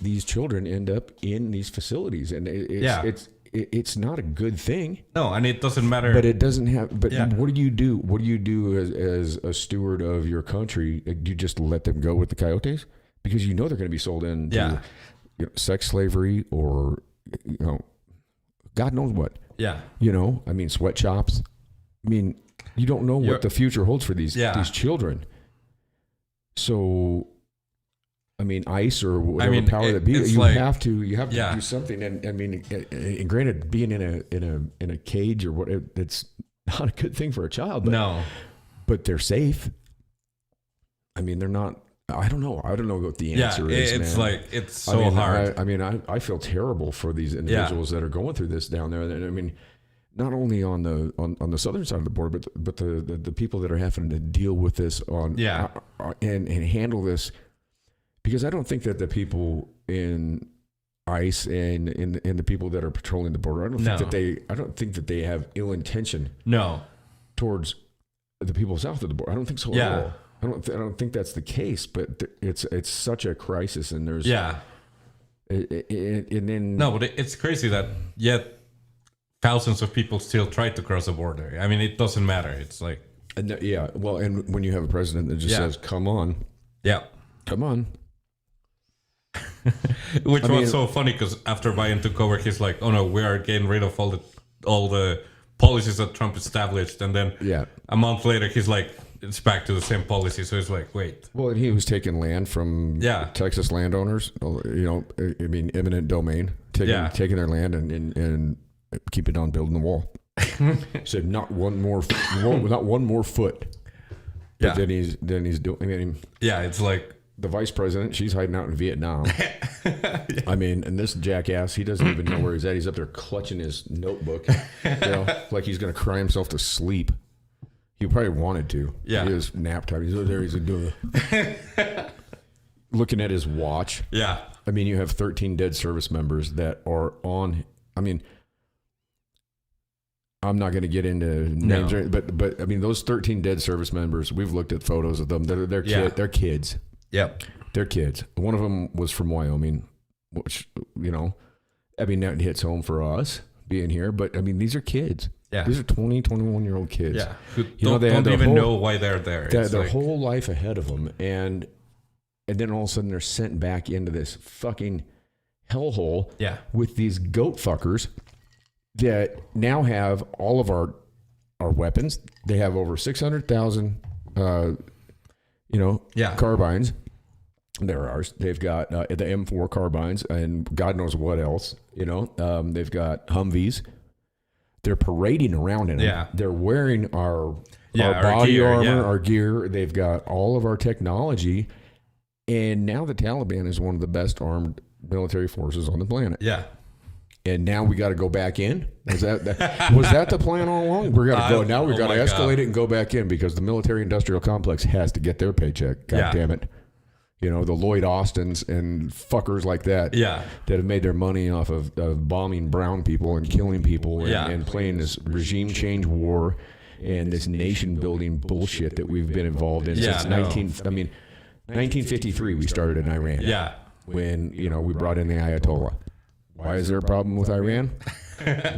these children end up in these facilities. And it's not a good thing. No, and it doesn't matter. But it doesn't have, what do you do? What do you do as a steward of your country? Do you just let them go with the coyotes? Because they're going to be sold into sex slavery or, God knows what. Yeah. Sweatshops. I mean, you don't know what the future holds for these children. So, ICE or whatever power that be, you have to do something. And granted, being in a cage or what, it's not a good thing for a child. But, no. But they're safe. They're not. I don't know. I don't know what the Yeah, answer is. it's man. like it's so hard. I feel terrible for these individuals that are going through this down there. And I mean, not only on the southern side of the border, but the people that are having to deal with this and handle this, because I don't think that the people in ICE and the people that are patrolling the border, I don't think that they have ill intention. No, towards the people south of the border. I don't think so at all. I don't think that's the case, but it's such a crisis, and there's and then no, but it's crazy that yet thousands of people still try to cross the border. I mean, it doesn't matter. It's like well, and when you have a president that just says, "Come on, come on," which was so funny because after Biden took over, he's like, "Oh no, we are getting rid of all the policies that Trump established," and then a month later, he's like, it's back to the same policy. So it's like, wait. Well, and he was taking land from Texas landowners. You know, I mean, eminent domain, taking their land and keep it on building the wall. Said not one more foot. But then he's doing. I mean, it's like the vice president. She's hiding out in Vietnam. I mean, and this jackass, he doesn't even know where he's at. He's up there clutching his notebook, like he's gonna cry himself to sleep. He probably wanted to. Yeah. He was nap time. He's over there. He's doing looking at his watch. Yeah. I mean, you have 13 dead service members that are on. I mean, I'm not going to get into names, but I mean, those 13 dead service members. We've looked at photos of them. They're kids. Yep. They're kids. One of them was from Wyoming, which I mean, that hits home for us being here. But I mean, these are kids. Yeah. These are 20, 21-year-old kids. Yeah. Who they don't even know why they're there. They have their whole life ahead of them. And then all of a sudden they're sent back into this fucking hellhole with these goat fuckers that now have all of our weapons. They have over 600,000, carbines. They're ours. They've got the M4 carbines and God knows what else. They've got Humvees. They're parading around in them. Yeah. They're wearing our body gear, armor, our gear. They've got all of our technology. And now the Taliban is one of the best armed military forces on the planet. Yeah. And now we got to go back in? Was that the plan all along? We're going to go. Now we've got to escalate it and go back in because the military industrial complex has to get their paycheck. God damn it. The Lloyd Austins and fuckers like that that have made their money off of bombing brown people and killing people and playing this regime change war and this nation building bullshit that we've been involved in since 1953 we started in Iran. Yeah. When, we brought in the Ayatollah. Why is there a problem with Iran?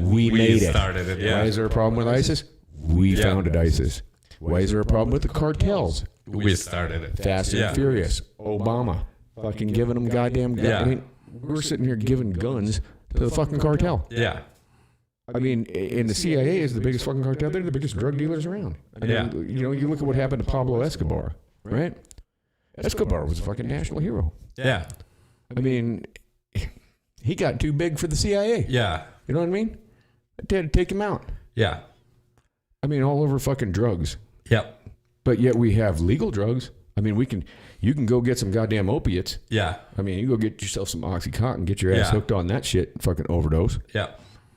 We made it. Started it. Yeah. Why is there a problem with ISIS? We founded ISIS. Why is there a problem with the cartels? We started it. Fast and Furious. Obama. Fucking giving them goddamn guns. I mean, we're sitting here giving guns to the fucking cartel. Yeah. I mean, and the CIA is the biggest fucking cartel. They're the biggest drug dealers around. I mean, you look at what happened to Pablo Escobar, right? Escobar was a fucking national hero. Yeah. I mean, he got too big for the CIA. Yeah. You know what I mean? They had to take him out. Yeah. I mean, all over fucking drugs. Yep. But yet we have legal drugs. I mean, you can go get some goddamn opiates. Yeah. I mean, you go get yourself some Oxycontin, get your ass hooked on that shit, fucking overdose. Yeah.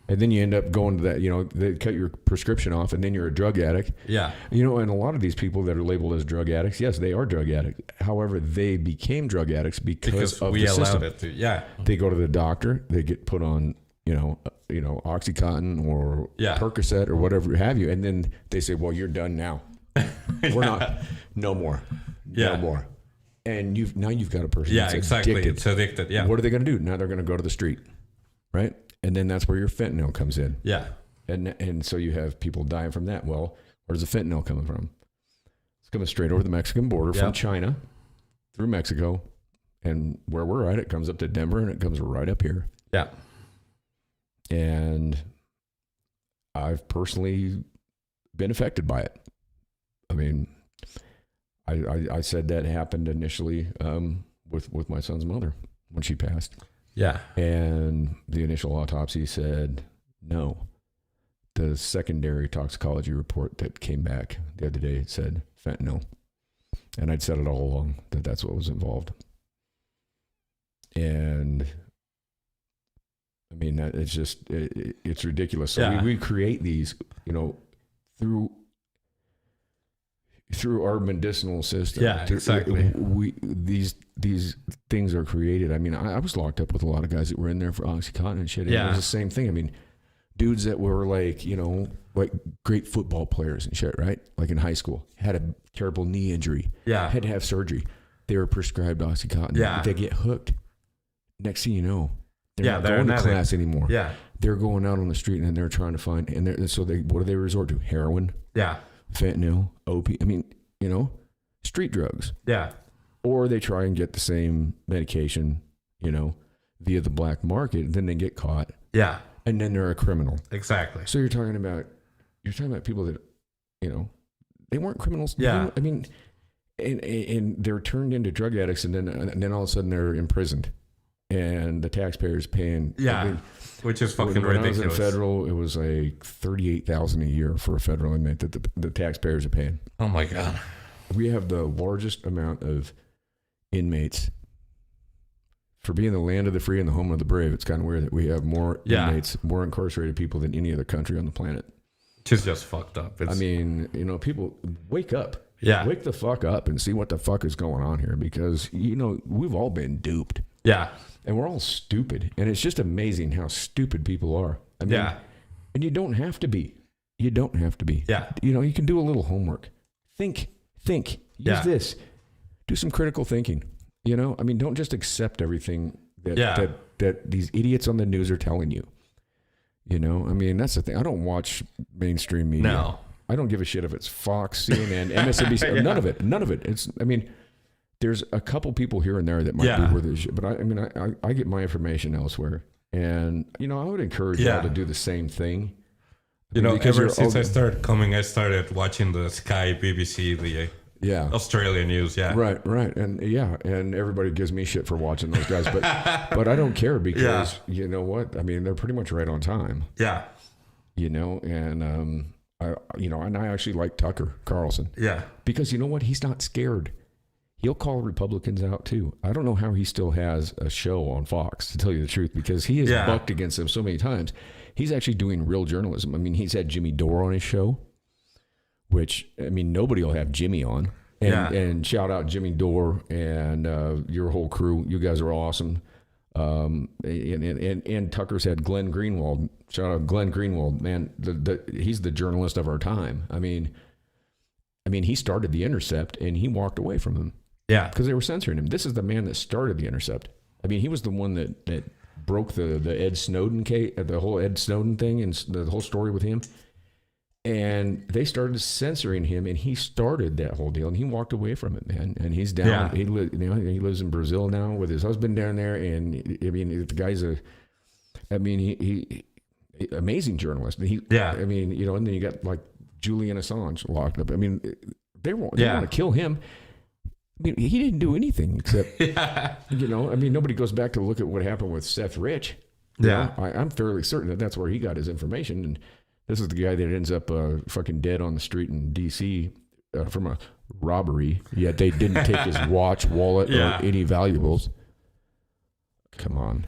And then you end up going to that, they cut your prescription off and then you're a drug addict. Yeah. And a lot of these people that are labeled as drug addicts, yes, they are drug addicts. However, they became drug addicts because of we the allowed system. it to. Yeah. They go to the doctor, they get put on, Oxycontin or Percocet or whatever have you. And then they say, well, you're done now. We're not, no more. No more. And you've got a person that's exactly. addicted. It's addicted. Yeah. What are they going to do? Now they're going to go to the street, right? And then that's where your fentanyl comes in. Yeah. And so you have people dying from that. Well, where's the fentanyl coming from? It's coming straight over the Mexican border from China through Mexico. And where we're at, it comes up to Denver and it comes right up here. Yeah. And I've personally been affected by it. I mean, I said that happened initially with my son's mother when she passed. Yeah. And the initial autopsy said no. The secondary toxicology report that came back the other day said fentanyl. And I'd said it all along that that's what was involved. And I mean, it's just, it's ridiculous. So we create these, you know, through our medicinal system. Yeah, exactly. These things are created. I mean, I was locked up with a lot of guys that were in there for OxyContin and shit. And it was the same thing. I mean, dudes that were like, you know, like great football players and shit, right? Like in high school, had a terrible knee injury. Yeah. Had to have surgery. They were prescribed OxyContin. Yeah. They get hooked. Next thing you know, they're not they're going to class anymore. Yeah. They're going out on the street and they're trying to find, what do they resort to? Heroin. Yeah. Fentanyl, opium. I mean, you know, street drugs. Yeah. Or they try and get the same medication, you know, via the black market, and then they get caught. Yeah. And then they're a criminal. Exactly. So you're talking about people that, you know, they weren't criminals. Yeah. I mean, and they're turned into drug addicts, and then all of a sudden they're imprisoned, and the taxpayers paying. Yeah. I mean, which is fucking when ridiculous. I was in federal, it was like $38,000 a year for a federal inmate that the taxpayers are paying. Oh my God. We have the largest amount of inmates. For being the land of the free and the home of the brave, it's kind of weird that we have more inmates, more incarcerated people than any other country on the planet. Which is just fucked up. I mean, you know, people wake up. Yeah. Wake the fuck up and see what the fuck is going on here, because, you know, we've all been duped. Yeah. And we're all stupid. And it's just amazing how stupid people are. I mean, and you don't have to be. You don't have to be. Yeah. You know, you can do a little homework. Think. Use this. Do some critical thinking. You know, I mean, don't just accept everything that these idiots on the news are telling you. You know, I mean, that's the thing. I don't watch mainstream media. No. I don't give a shit if it's Fox, CNN, MSNBC. None of it. It's, I mean, there's a couple people here and there that might be worth of shit, but I get my information elsewhere. And, you know, I would encourage y'all to do the same thing. You know, ever since I started coming, I started watching the Sky, BBC, the Australian news. Yeah. Right. And and everybody gives me shit for watching those guys, but I don't care, because you know what? I mean, they're pretty much right on time. Yeah. You know, and I actually like Tucker Carlson. Yeah. Because you know what? He's not scared. He'll call Republicans out too. I don't know how he still has a show on Fox, to tell you the truth, because he has bucked against them so many times. He's actually doing real journalism. I mean, he's had Jimmy Dore on his show, which, I mean, nobody will have Jimmy on. And shout out Jimmy Dore and your whole crew. You guys are awesome. And Tucker's had Glenn Greenwald. Shout out Glenn Greenwald, man. He's the journalist of our time. I mean, he started The Intercept and he walked away from them. Yeah, because they were censoring him. This is the man that started The Intercept. I mean, he was the one that broke the Ed Snowden case, the whole Ed Snowden thing, and the whole story with him. And they started censoring him, and he started that whole deal, and he walked away from it, man. And he's down. Yeah. He lives in Brazil now with his husband down there. And I mean, the guy's he amazing journalist. I mean, you know, and then you got like Julian Assange locked up. I mean, they want to kill him. I mean, he didn't do anything except, you know, I mean, nobody goes back to look at what happened with Seth Rich. I'm fairly certain that that's where he got his information. And this is the guy that ends up fucking dead on the street in D.C. From a robbery, yet they didn't take his watch, wallet, or any valuables. Come on.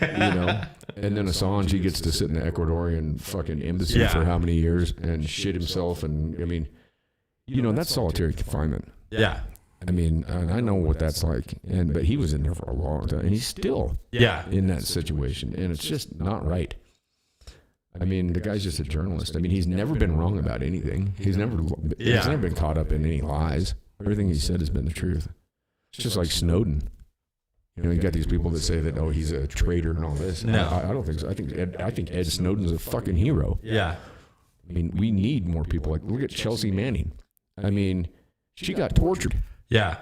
You know? And then Assange, he gets to sit in the Ecuadorian fucking embassy for how many years and shit himself. And, I mean, you know, that's solitary confinement. Yeah. I mean, I know what that's like, but he was in there for a long time, and he's still in that situation, and it's just not right. I mean, the guy's just a journalist. I mean, he's never been wrong about anything. He's never been caught up in any lies. Everything he said has been the truth. It's just like Snowden. You know, you got these people that say that, oh, he's a traitor and all this. No, I don't think so. I think Ed Snowden's a fucking hero. Yeah. I mean, we need more people. Like, look at Chelsea Manning. I mean, she got tortured. Yeah.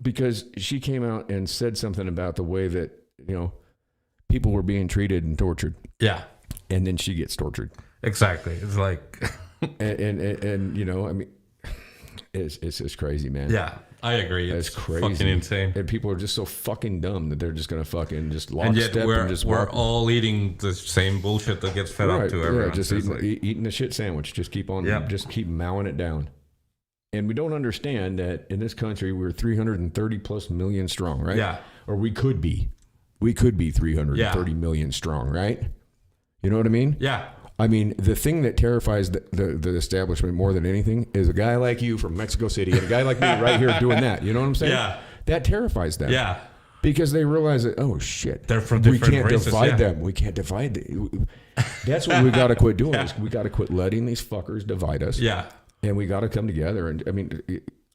Because she came out and said something about the way that, you know, people were being treated and tortured. Yeah. And then she gets tortured. Exactly. It's like and you know, I mean, it's just crazy, man. Yeah, I agree. It's crazy. Fucking insane. And people are just so fucking dumb that they're just gonna fucking just lockstep and just we're all eating the same bullshit that gets fed up to everyone. Yeah, just eating the shit sandwich. Just keep on just keep mowing it down. And we don't understand that in this country, we're 330 plus million strong, right? Yeah. Or we could be. We could be 330 million strong, right? You know what I mean? Yeah. I mean, the thing that terrifies the establishment more than anything is a guy like you from Mexico City and a guy like me right here doing that. You know what I'm saying? Yeah. That terrifies them. Yeah. Because they realize that, oh, shit. They're from different races. We can't divide them. We can't divide them. That's what we got to quit doing. Is we got to quit letting these fuckers divide us. Yeah. And we got to come together. And I mean,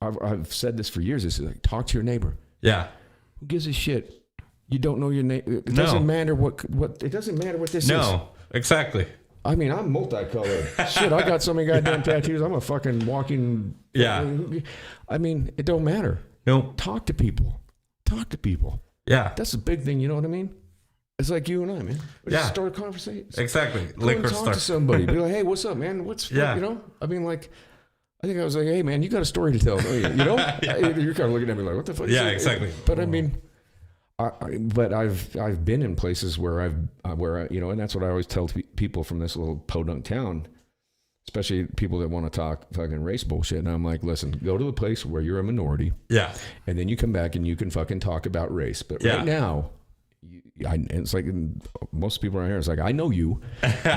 I've said this for years. It's like, talk to your neighbor. Yeah. Who gives a shit? You don't know your neighbor. It doesn't matter what. It doesn't matter what this is. No, exactly. I mean, I'm multicolored. Shit, I got so many goddamn tattoos. I'm a fucking walking. Yeah. I mean, it don't matter. No. Talk to people. Talk to people. Yeah. That's a big thing. You know what I mean? It's like you and I, man. Yeah. Start a conversation. Exactly. Go and talk to somebody. Be like, hey, what's up, man? Yeah. You know? I mean, like, I think I was like, hey, man, you got a story to tell. You know? You're kind of looking at me like, what the fuck? Yeah, exactly. But I mean, but I've been in places where you know, and that's what I always tell people from this little podunk town, especially people that want to talk fucking race bullshit. And I'm like, listen, go to the place where you're a minority. Yeah. And then you come back and you can fucking talk about race. But Yeah. right now, it's like most people around here. It's like, I know you.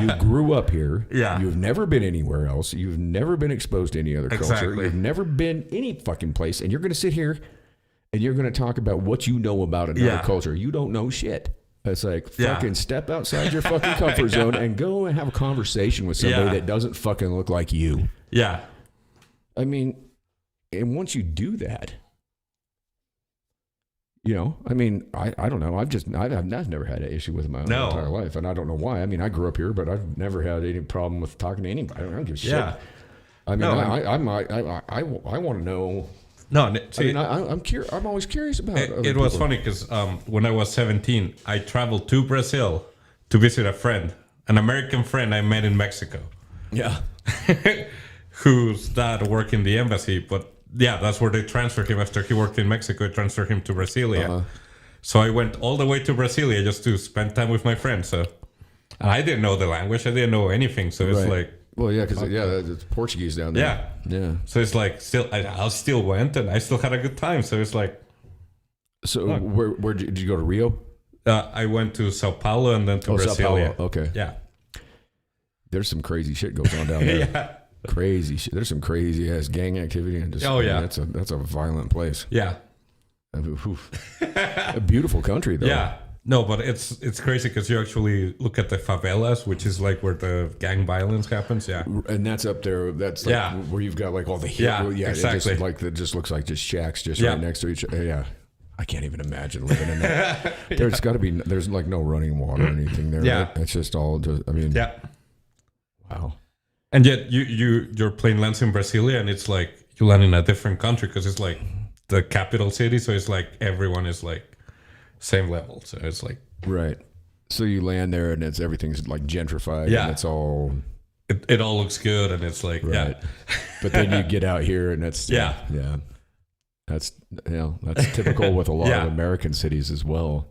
You grew up here. Yeah. You've never been anywhere else. You've never been exposed to any other culture. Exactly. You've never been any fucking place. And you're going to sit here and you're going to talk about what you know about another Yeah. culture. You don't know shit. It's like, Yeah. fucking step outside your fucking comfort zone and go and have a conversation with somebody Yeah. that doesn't fucking look like you. Yeah. I mean, and once you do that, you know, I mean, I don't know. I've never had an issue with my own entire life, and I don't know why. I mean, I grew up here, but I've never had any problem with talking to anybody. I don't give a shit. Yeah. I mean, No, I want to know. No, see, I'm curious. I'm always curious about. it was funny because when I was 17, I traveled to Brazil to visit a friend, an American friend I met in Mexico, Yeah. whose dad worked in the embassy. But yeah, that's where they transferred him after he worked in Mexico. They transferred him to Brasilia. So I went all the way to Brasilia just to spend time with my friend. So I didn't know the language. I didn't know anything. So it's like. Well, yeah, because it's Portuguese down there. Yeah. Yeah. So it's like I still went and I still had a good time. So it's like. So where did you go to Rio? I went to Sao Paulo and then to Brasilia. Sao Paulo. Okay. Yeah. There's some crazy shit goes on down there. Yeah. Crazy shit. There's some crazy ass gang activity and just. Oh, yeah. That's a violent place. Yeah. A beautiful country though. Yeah. No, but it's crazy because you actually look at the favelas, which is like where the gang violence happens. Yeah. And that's up there. That's like where you've got like all the exactly. It just looks like just shacks just Yeah. right next to each other. Yeah. I can't even imagine living in that. There's got to be. There's like no running water or anything there. Yeah. Right? It's just all. I mean. Yeah. Wow. And yet your plane lands in Brasilia, and it's like you land in a different country because it's like the capital city, so it's like everyone is like same level. So it's like right. So you land there, and everything's like gentrified. Yeah. And it's all. It all looks good, and it's like Right. yeah. But then you get out here, and that's Yeah. That's that's typical with a lot Yeah. of American cities as well.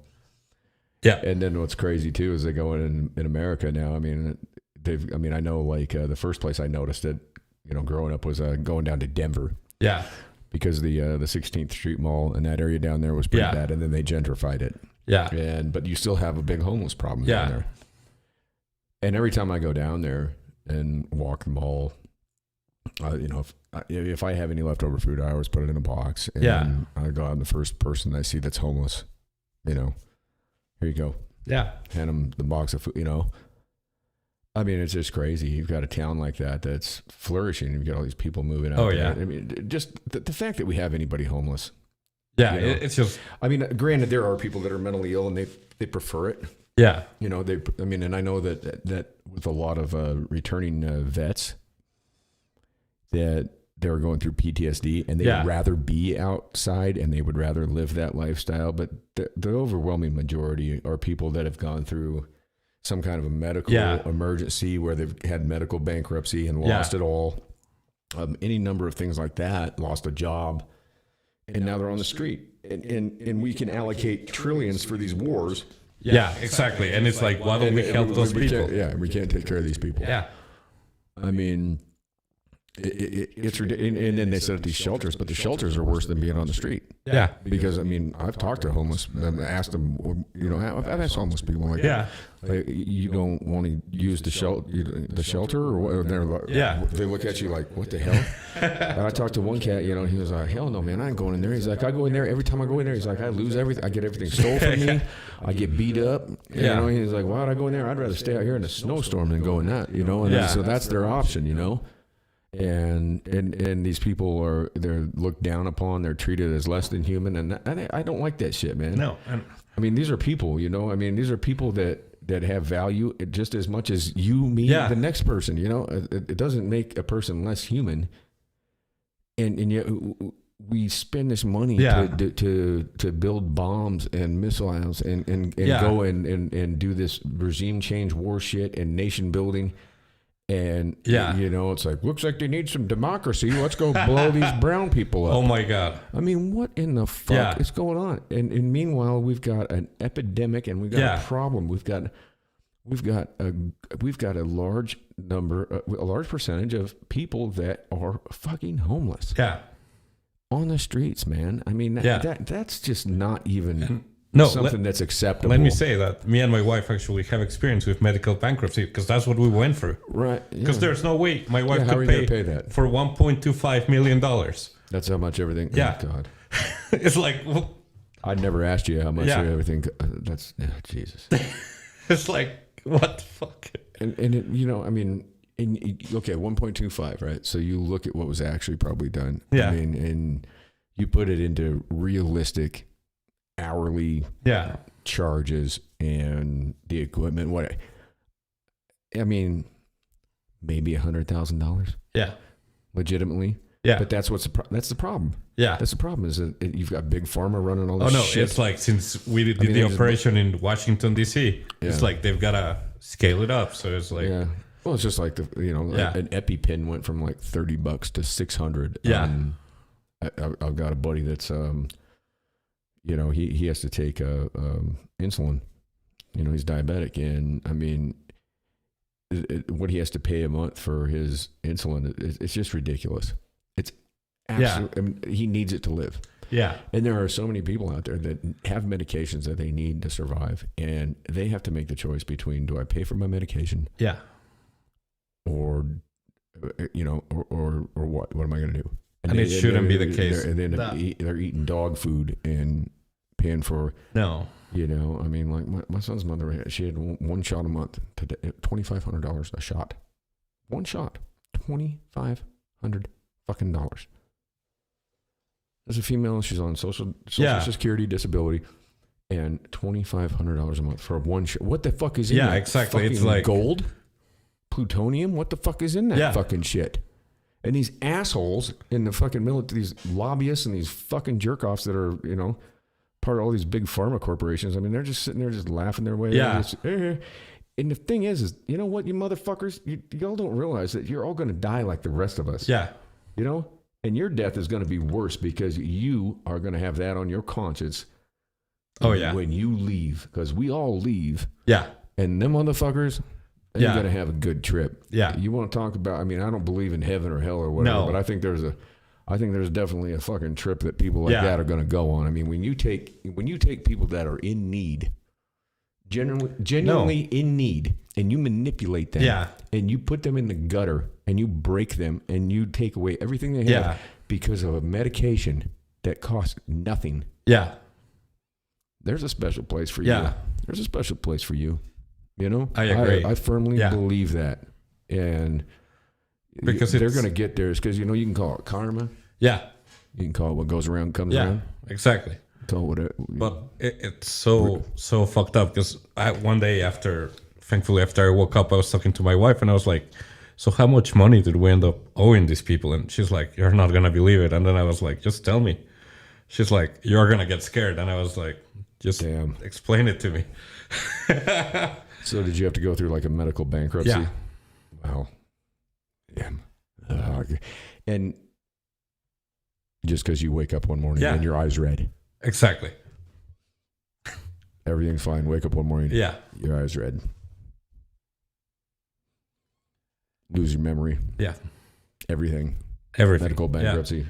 Yeah. And then what's crazy too is they go in America now. I mean, I know like the first place I noticed it, you know, growing up was going down to Denver. Yeah. Because the 16th Street Mall in that area down there was pretty bad, and then they gentrified it. Yeah. But you still have a big homeless problem down there. And every time I go down there and walk the mall, you know, if I have any leftover food, I always put it in a box. And I go out and the first person I see that's homeless, you know, here you go. Yeah. Hand them the box of food, you know. I mean, it's just crazy. You've got a town like that that's flourishing. You've got all these people moving out. Oh, there. yeah. I mean, just the fact that we have anybody homeless. Yeah. You know? It's just. I mean, granted, there are people that are mentally ill and they prefer it. Yeah. You know, and I know that with a lot of returning vets that they're going through PTSD and they'd rather be outside and they would rather live that lifestyle. But the overwhelming majority are people that have gone through some kind of a medical emergency where they've had medical bankruptcy and lost it all. Any number of things like that, lost a job, and now they're on the street. And we can allocate trillions for these wars. Yeah, exactly. And it's like, why don't we help those people? We can't take care of these people. Yeah. I mean, it's ridiculous. And then they set up these shelters, but the shelters are worse than being on the street. Yeah. Because I mean, I've talked to homeless and asked them, you know, I've asked homeless people like, like, you don't want to use the shelter, or what? And they're like, they look at you like, what the hell? And I talked to one cat, you know, he was like, hell no, man, I ain't going in there. He's like, I go in there every time I go in there. He's like, I lose everything. I get everything stole from me. I get beat up. You know, he's like, why would I go in there? I'd rather stay out here in a snowstorm than go in that. You know, and so that's their option. You know. And these people they're looked down upon. They're treated as less than human, and I don't like that shit, man. No, I mean, these are people, you know. I mean, these are people that have value just as much as you, me, the next person. You know, it doesn't make a person less human. And yet we spend this money to build bombs and missiles and go and do this regime change, war shit, and nation building. And, you know, it's like, looks like they need some democracy. Let's go blow these brown people up. Oh, my God. I mean, what in the fuck is going on? And meanwhile, we've got an epidemic and we've got a problem. We've got a large number, a large percentage of people that are fucking homeless. Yeah. On the streets, man. I mean, that's just not even... something that's acceptable. Let me say that me and my wife actually have experience with medical bankruptcy because that's what we went through. Right. Because there's no way my wife could pay that for $1.25 million. That's how much everything. Yeah. Oh, God. It's like. I never asked you how much everything. That's Jesus. It's like, what the fuck? And it, you know, I mean, okay, 1.25, right? So you look at what was actually probably done. Yeah. I mean, and you put it into realistic hourly charges and the equipment. What I mean, maybe $100,000. Yeah, legitimately. Yeah, but that's the problem. Yeah, that's the problem. Is that you've got Big Pharma running all this shit. It's like since we did the operation in Washington D.C., it's like they've got to scale it up. So it's like well, it's just like an EpiPen went from like $30 to $600. Yeah, I've got a buddy that's you know, he has to take insulin. You know, he's diabetic, and I mean, what he has to pay a month for his insulin, it's just ridiculous. It's absolutely. I mean, he needs it to live. Yeah, and there are so many people out there that have medications that they need to survive, and they have to make the choice between: do I pay for my medication? Yeah, or you know, or what? What am I going to do? And it shouldn't be the case. And then they're eating dog food and paying for you know. I mean, like my son's mother, she had one shot a month today, $2,500 a shot, one shot, $2,500 fucking dollars. As a female, she's on social security disability, and $2,500 a month for one shot. What the fuck is in that? Exactly. Fucking it's like gold, plutonium. What the fuck is in that fucking shit? And these assholes in the fucking military, these lobbyists and these fucking jerk-offs that are, you know, part of all these big pharma corporations. I mean, they're just sitting there just laughing their way. Yeah. And the thing is, you know what, you motherfuckers, y'all don't realize that you're all going to die like the rest of us. Yeah. You know? And your death is going to be worse because you are going to have that on your conscience. Oh, yeah. When you leave. Because we all leave. Yeah. And them motherfuckers... You're going to have a good trip. Yeah. You want to talk about, I mean, I don't believe in heaven or hell or whatever, but I think there's definitely a fucking trip that people like that are going to go on. I mean, when you take people that are in need, genuinely in need, and you manipulate them, and you put them in the gutter, and you break them, and you take away everything they have because of a medication that costs nothing. Yeah. There's a special place for you. There's a special place for you. You know, I agree. I firmly believe that, and because they're going to get there. Because you know, you can call it karma. Yeah, you can call it what goes around comes around. Exactly. But it's so fucked up. Because one day after I woke up, I was talking to my wife, and I was like, "So how much money did we end up owing these people?" And she's like, "You're not gonna believe it." And then I was like, "Just tell me." She's like, "You're gonna get scared." And I was like, "Just explain it to me." So did you have to go through like a medical bankruptcy? Yeah. Wow. Yeah. And just because you wake up one morning and your eyes red. Exactly. Everything's fine. Wake up one morning. Yeah. Your eyes red. Lose your memory. Yeah. everything. Everything. Medical bankruptcy.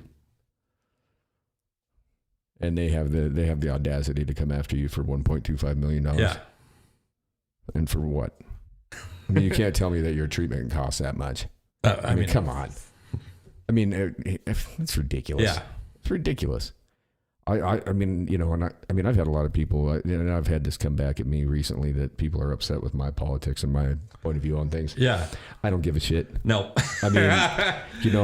And they have the audacity to come after you for $1.25 million. Yeah. And for what? I mean, you can't tell me that your treatment costs that much. I mean, come on. I mean, it's ridiculous. Yeah. It's ridiculous. I mean, I've had a lot of people, and I've had this come back at me recently that people are upset with my politics and my point of view on things. Yeah. I don't give a shit. No. I mean,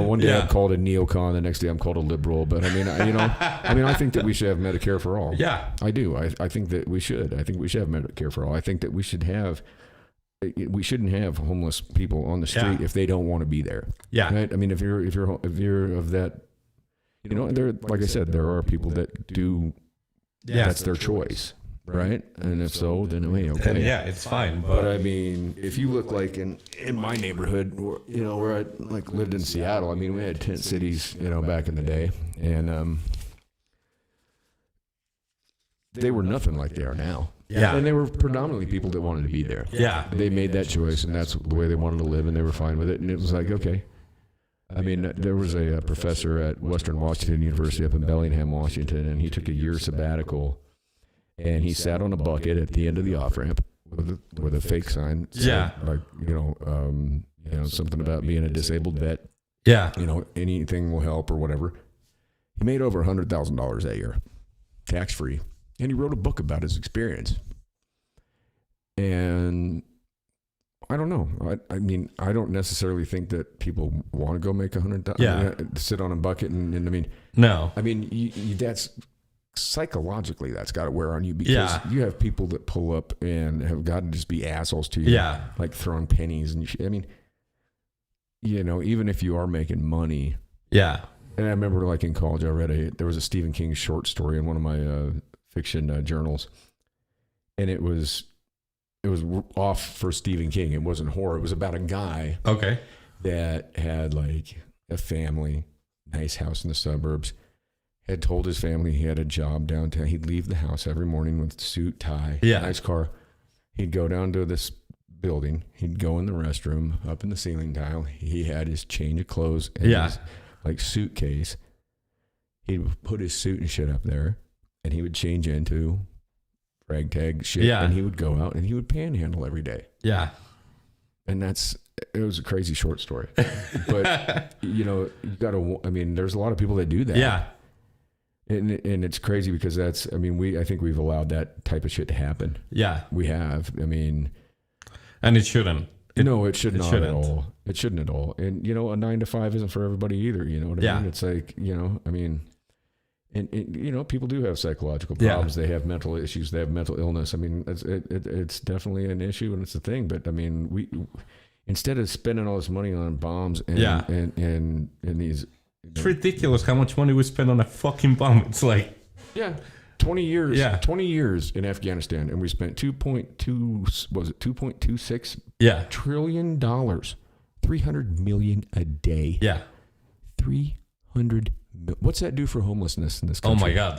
one day I'm called a neocon, the next day I'm called a liberal. But I think that we should have Medicare for all. Yeah. I do. I think that we should. I think we should have Medicare for all. I think that we shouldn't have homeless people on the street if they don't want to be there. Yeah. Right? I mean, if you're of that. Like I said, there are people that do. Yeah, that's their choice, right? And if so, then okay. And it's fine. But I mean, if you look like in my neighborhood, where I lived in Seattle. I mean, we had tent cities, back in the day, and they were nothing like they are now. Yeah. And they were predominantly people that wanted to be there. Yeah. They made that choice, and that's the way they wanted to live, and they were fine with it. And it was like, okay. I mean, there was a professor at Western Washington University up in Bellingham, Washington, and he took a year sabbatical, and he sat on a bucket at the end of the off-ramp with a fake sign. Yeah. Like, something about being a disabled vet. Yeah. Anything will help or whatever. He made over $100,000 that year, tax-free, and he wrote a book about his experience. And I don't know. I mean, I don't necessarily think that people want to go make $100,000. Yeah. Sit on a bucket and I mean, no. I mean, that's psychologically that's got to wear on you because you have people that pull up and have got to just be assholes to you. Yeah. Like throwing pennies and shit. I mean, even if you are making money. Yeah. And I remember like in college, there was a Stephen King short story in one of my fiction journals, and it was off for Stephen King. It wasn't horror. It was about a guy that had like a family, nice house in the suburbs, had told his family he had a job downtown. He'd leave the house every morning with suit, tie, nice car. He'd go down to this building. He'd go in the restroom, up in the ceiling tile. He had his change of clothes and his like suitcase. He'd put his suit and shit up there, and he would change into ragtag shit, and he would go out and he would panhandle every day. Yeah. And it was a crazy short story. But, you gotta, I mean, there's a lot of people that do that. Yeah. And it's crazy because I think we've allowed that type of shit to happen. Yeah. We have. I mean. And it shouldn't. It should not at all. It shouldn't at all. And, a 9 to 5 isn't for everybody either. You know what I mean? It's like, I mean. And people do have psychological problems. They have mental issues. They have mental illness. I mean, it's definitely an issue and it's a thing. But I mean, we instead of spending all this money on bombs and these, it's ridiculous how much money we spend on a fucking bomb. It's like 20 years. Yeah, 20 years in Afghanistan, and we spent $2.26 trillion, $300 million a day. Yeah, 300. What's that do for homelessness in this country? Oh my God.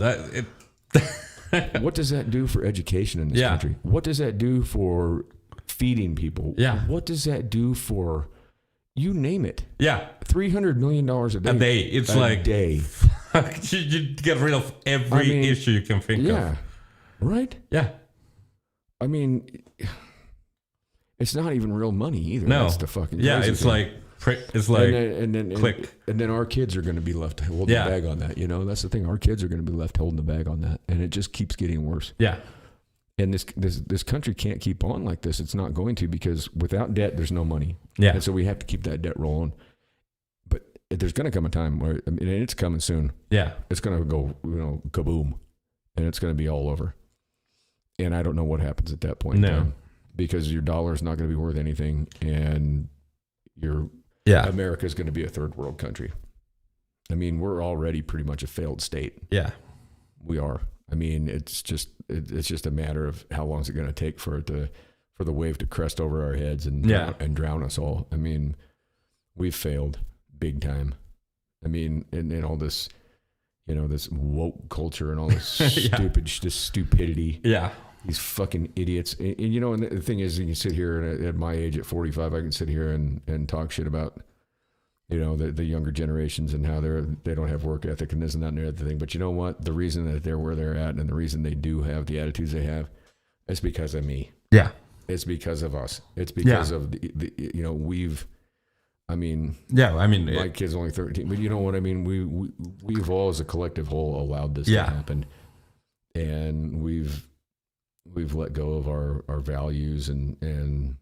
What does that do for education in this country? What does that do for feeding people? Yeah. What does that do for, you name it? Yeah. $300 million a day. A day. It's a day. You get rid of every issue you can think of. Yeah. Right? Yeah. I mean, it's not even real money either. No. That's the fucking it's thing. like... It's like click. And then our kids are going to be left holding the bag on that. That's the thing. Our kids are going to be left holding the bag on that. And it just keeps getting worse. Yeah. And this country can't keep on like this. It's not going to, because without debt, there's no money. Yeah. And so we have to keep that debt rolling. But there's going to come a time where, and it's coming soon. Yeah. It's going to go, kaboom. And it's going to be all over. And I don't know what happens at that point in time. Because your dollar is not going to be worth anything. And America is going to be a third world country. I mean, we're already pretty much a failed state. Yeah, we are. I mean, it's just a matter of how long is it going to take for the wave to crest over our heads and drown us all. I mean, we've failed big time. I mean, and all this, this woke culture and all this stupidity. Yeah. These fucking idiots. And the thing is, you can sit here and at my age, at 45, I can sit here and talk shit about you know, the younger generations and how they don't have work ethic and this and that and the other thing. But you know what? The reason that they're where they're at and the reason they do have the attitudes they have, it's because of me. Yeah. It's because of us. It's because of the you know, my kid's only 13, but you know what I mean? We've all as a collective whole allowed this to happen. And we've let go of our values and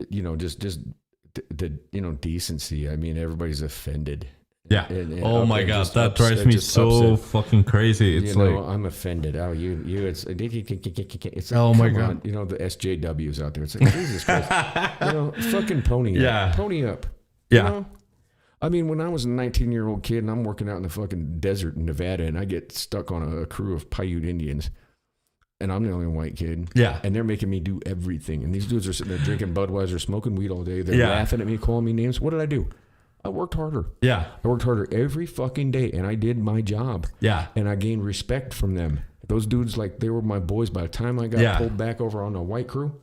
you know, just the you know, decency. I mean, everybody's offended. Yeah. And oh my God, that drives me so fucking crazy. It's like I'm offended. Oh, it's like, oh my God. on. You know, the SJWs out there. It's like, Jesus Christ. You know, fucking pony up. Pony up. Yeah. You know? I mean, when I was a 19-year-old kid and I'm working out in the fucking desert in Nevada and I get stuck on a crew of Paiute Indians and I'm the only white kid. Yeah. And they're making me do everything. And these dudes are sitting there drinking Budweiser, smoking weed all day. They're laughing at me, calling me names. What did I do? I worked harder. Yeah. I worked harder every fucking day and I did my job. Yeah. And I gained respect from them. Those dudes, like, they were my boys. By the time I got pulled back over on the white crew,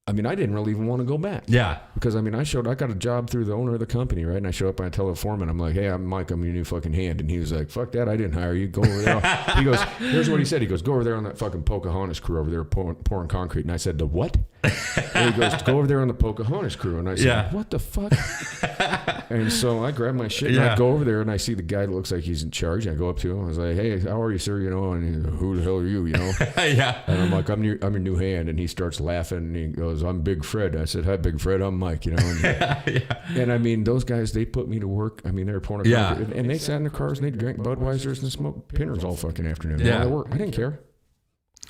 I mean, I didn't really even want to go back. Yeah. Because, I mean, I got a job through the owner of the company, right? And I show up and I tell the foreman, I'm like, hey, I'm Mike, I'm your new fucking hand. And he was like, fuck that, I didn't hire you. Go over there. He goes, here's what he said. He goes, go over there on that fucking Pocahontas crew over there pouring concrete. And I said, the what? And he goes, go over there on the Pocahontas crew. And I said, what the fuck? And so I grab my shit and I go over there and I see the guy that looks like he's in charge. And I go up to him. I was like, hey, how are you, sir? You know, and he's like, who the hell are you? You know? Yeah. And I'm like, I'm your new hand. And he starts laughing and he goes, I'm Big Fred. I said, hi, Big Fred. I'm Mike, you know. And, and I mean, those guys, they put me to work. I mean, they were pouring and they sat in their cars and they drank Budweisers and smoked pinners all fucking afternoon. Yeah. I didn't care.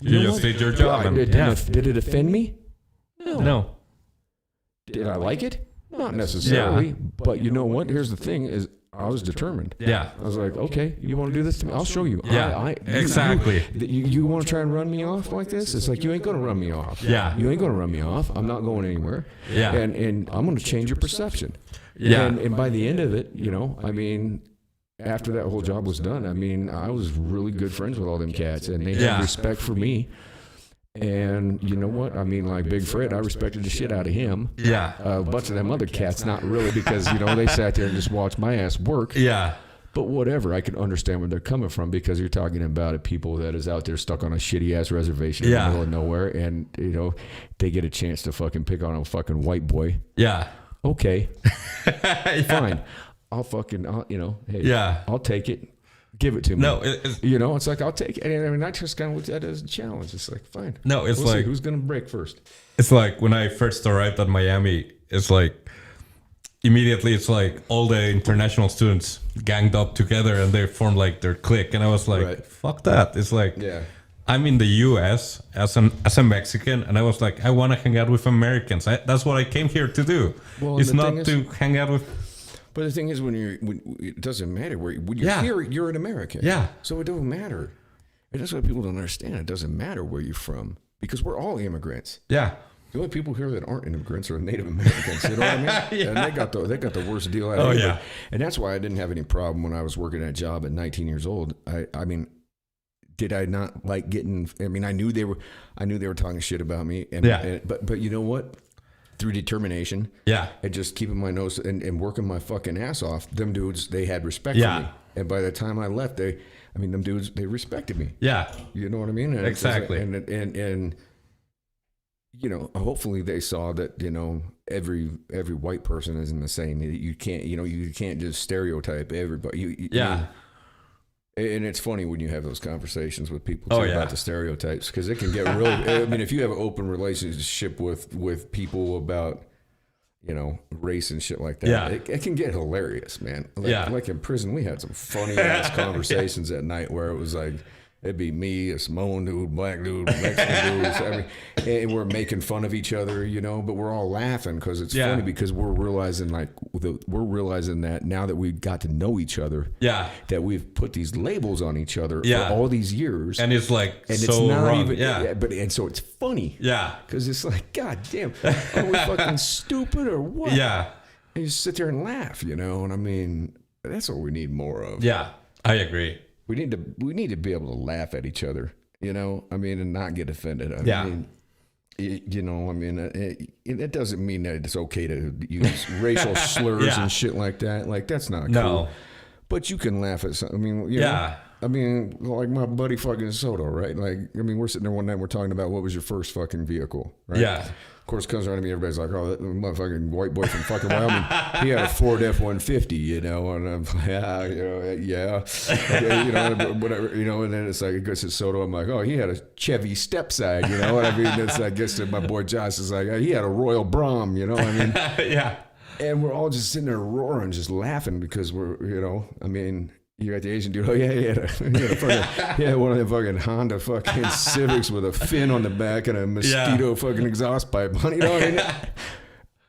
You just did your job. Did it offend me? No. Did I like it? Not necessarily. But you know what? Here's the thing is I was determined. Yeah. I was like, okay, you want to do this to me? I'll show you. Yeah, exactly. You want to try and run me off like this? It's like, you ain't going to run me off. Yeah. You ain't going to run me off. I'm not going anywhere. Yeah. And I'm going to change your perception. Yeah. And by the end of it, you know, I mean, after that whole job was done, I mean, I was really good friends with all them cats and they had respect for me. And you know what? I mean, like Big Fred, I respected the shit out of him. Yeah. A bunch of them other cats, not really, because, you know, they sat there and just watched my ass work. Yeah. But whatever, I can understand where they're coming from because you're talking about people that is out there stuck on a shitty ass reservation in the middle of nowhere, and you know they get a chance to fucking pick on a fucking white boy. Yeah. Okay. Fine. I'll take it. Give it to me. No, you know, it's like, I'll take it. And I mean, I just kind of looked at it as a challenge. It's like, fine. No, it's we'll like, see who's going to break first. It's like when I first arrived at Miami, it's like, immediately it's like all the international students ganged up together and they formed like their clique. And I was like, fuck that. It's like, I'm in the U.S. as a Mexican, and I was like, I want to hang out with Americans. That's what I came here to do. Well, it's not to hang out with... But the thing is, when it doesn't matter when you're here, you're an American. Yeah. So it don't matter. And that's what people don't understand. It doesn't matter where you're from because we're all immigrants. Yeah. The only people here that aren't immigrants are Native Americans. You know what I mean? And they got the worst deal out of it. Yeah. And that's why I didn't have any problem when I was working that job at 19 years old. I mean, did I not like getting? I mean, I knew they were talking shit about me. But you know what? Through determination, and just keeping my nose and working my fucking ass off, them dudes, they had respect for me. And by the time I left, them dudes, they respected me. Yeah. You know what I mean? And exactly. And you know, hopefully they saw that, you know, every white person isn't the same. You can't just stereotype everybody. And it's funny when you have those conversations with people too, about the stereotypes, because it can get really. I mean, if you have an open relationship with people about, you know, race and shit like that, it can get hilarious, man. Like in prison, we had some funny ass conversations at night where it was like, it'd be me, a Samoan dude, black dude, Mexican dude, and we're making fun of each other, you know, but we're all laughing because it's funny because we're realizing that now that we've got to know each other, that we've put these labels on each other for all these years, and it's like, and so it's not wrong. even, and so it's funny, because it's like, God damn, are we fucking stupid or what? And you sit there and laugh, you know, and I mean, that's what we need more of. I agree. We need to be able to laugh at each other, you know. I mean, and not get offended. I mean, You know, I mean, it doesn't mean that it's okay to use racial slurs and shit like that. Like, that's not cool. No. But you can laugh at something. I mean, you know, I mean, like my buddy fucking Soto, right? Like, I mean, we're sitting there one night, we're talking about what was your first fucking vehicle, right? Yeah. Of course, comes around to me, everybody's like, oh, that motherfucking white boy from fucking Wyoming, he had a Ford F-150, you know, and I'm like, yeah. Okay, you know, whatever, you know, and then it's like, it goes to Soto, I'm like, oh, he had a Chevy Stepside, you know, and I mean, it's, I guess my boy Josh is like, he had a Royal Brom, you know, I mean. Yeah. And we're all just sitting there roaring, just laughing because we're, you know, I mean, you got the Asian dude. Oh yeah, he had one of the fucking Honda fucking Civics with a fin on the back and a mosquito fucking exhaust pipe. You know what I mean?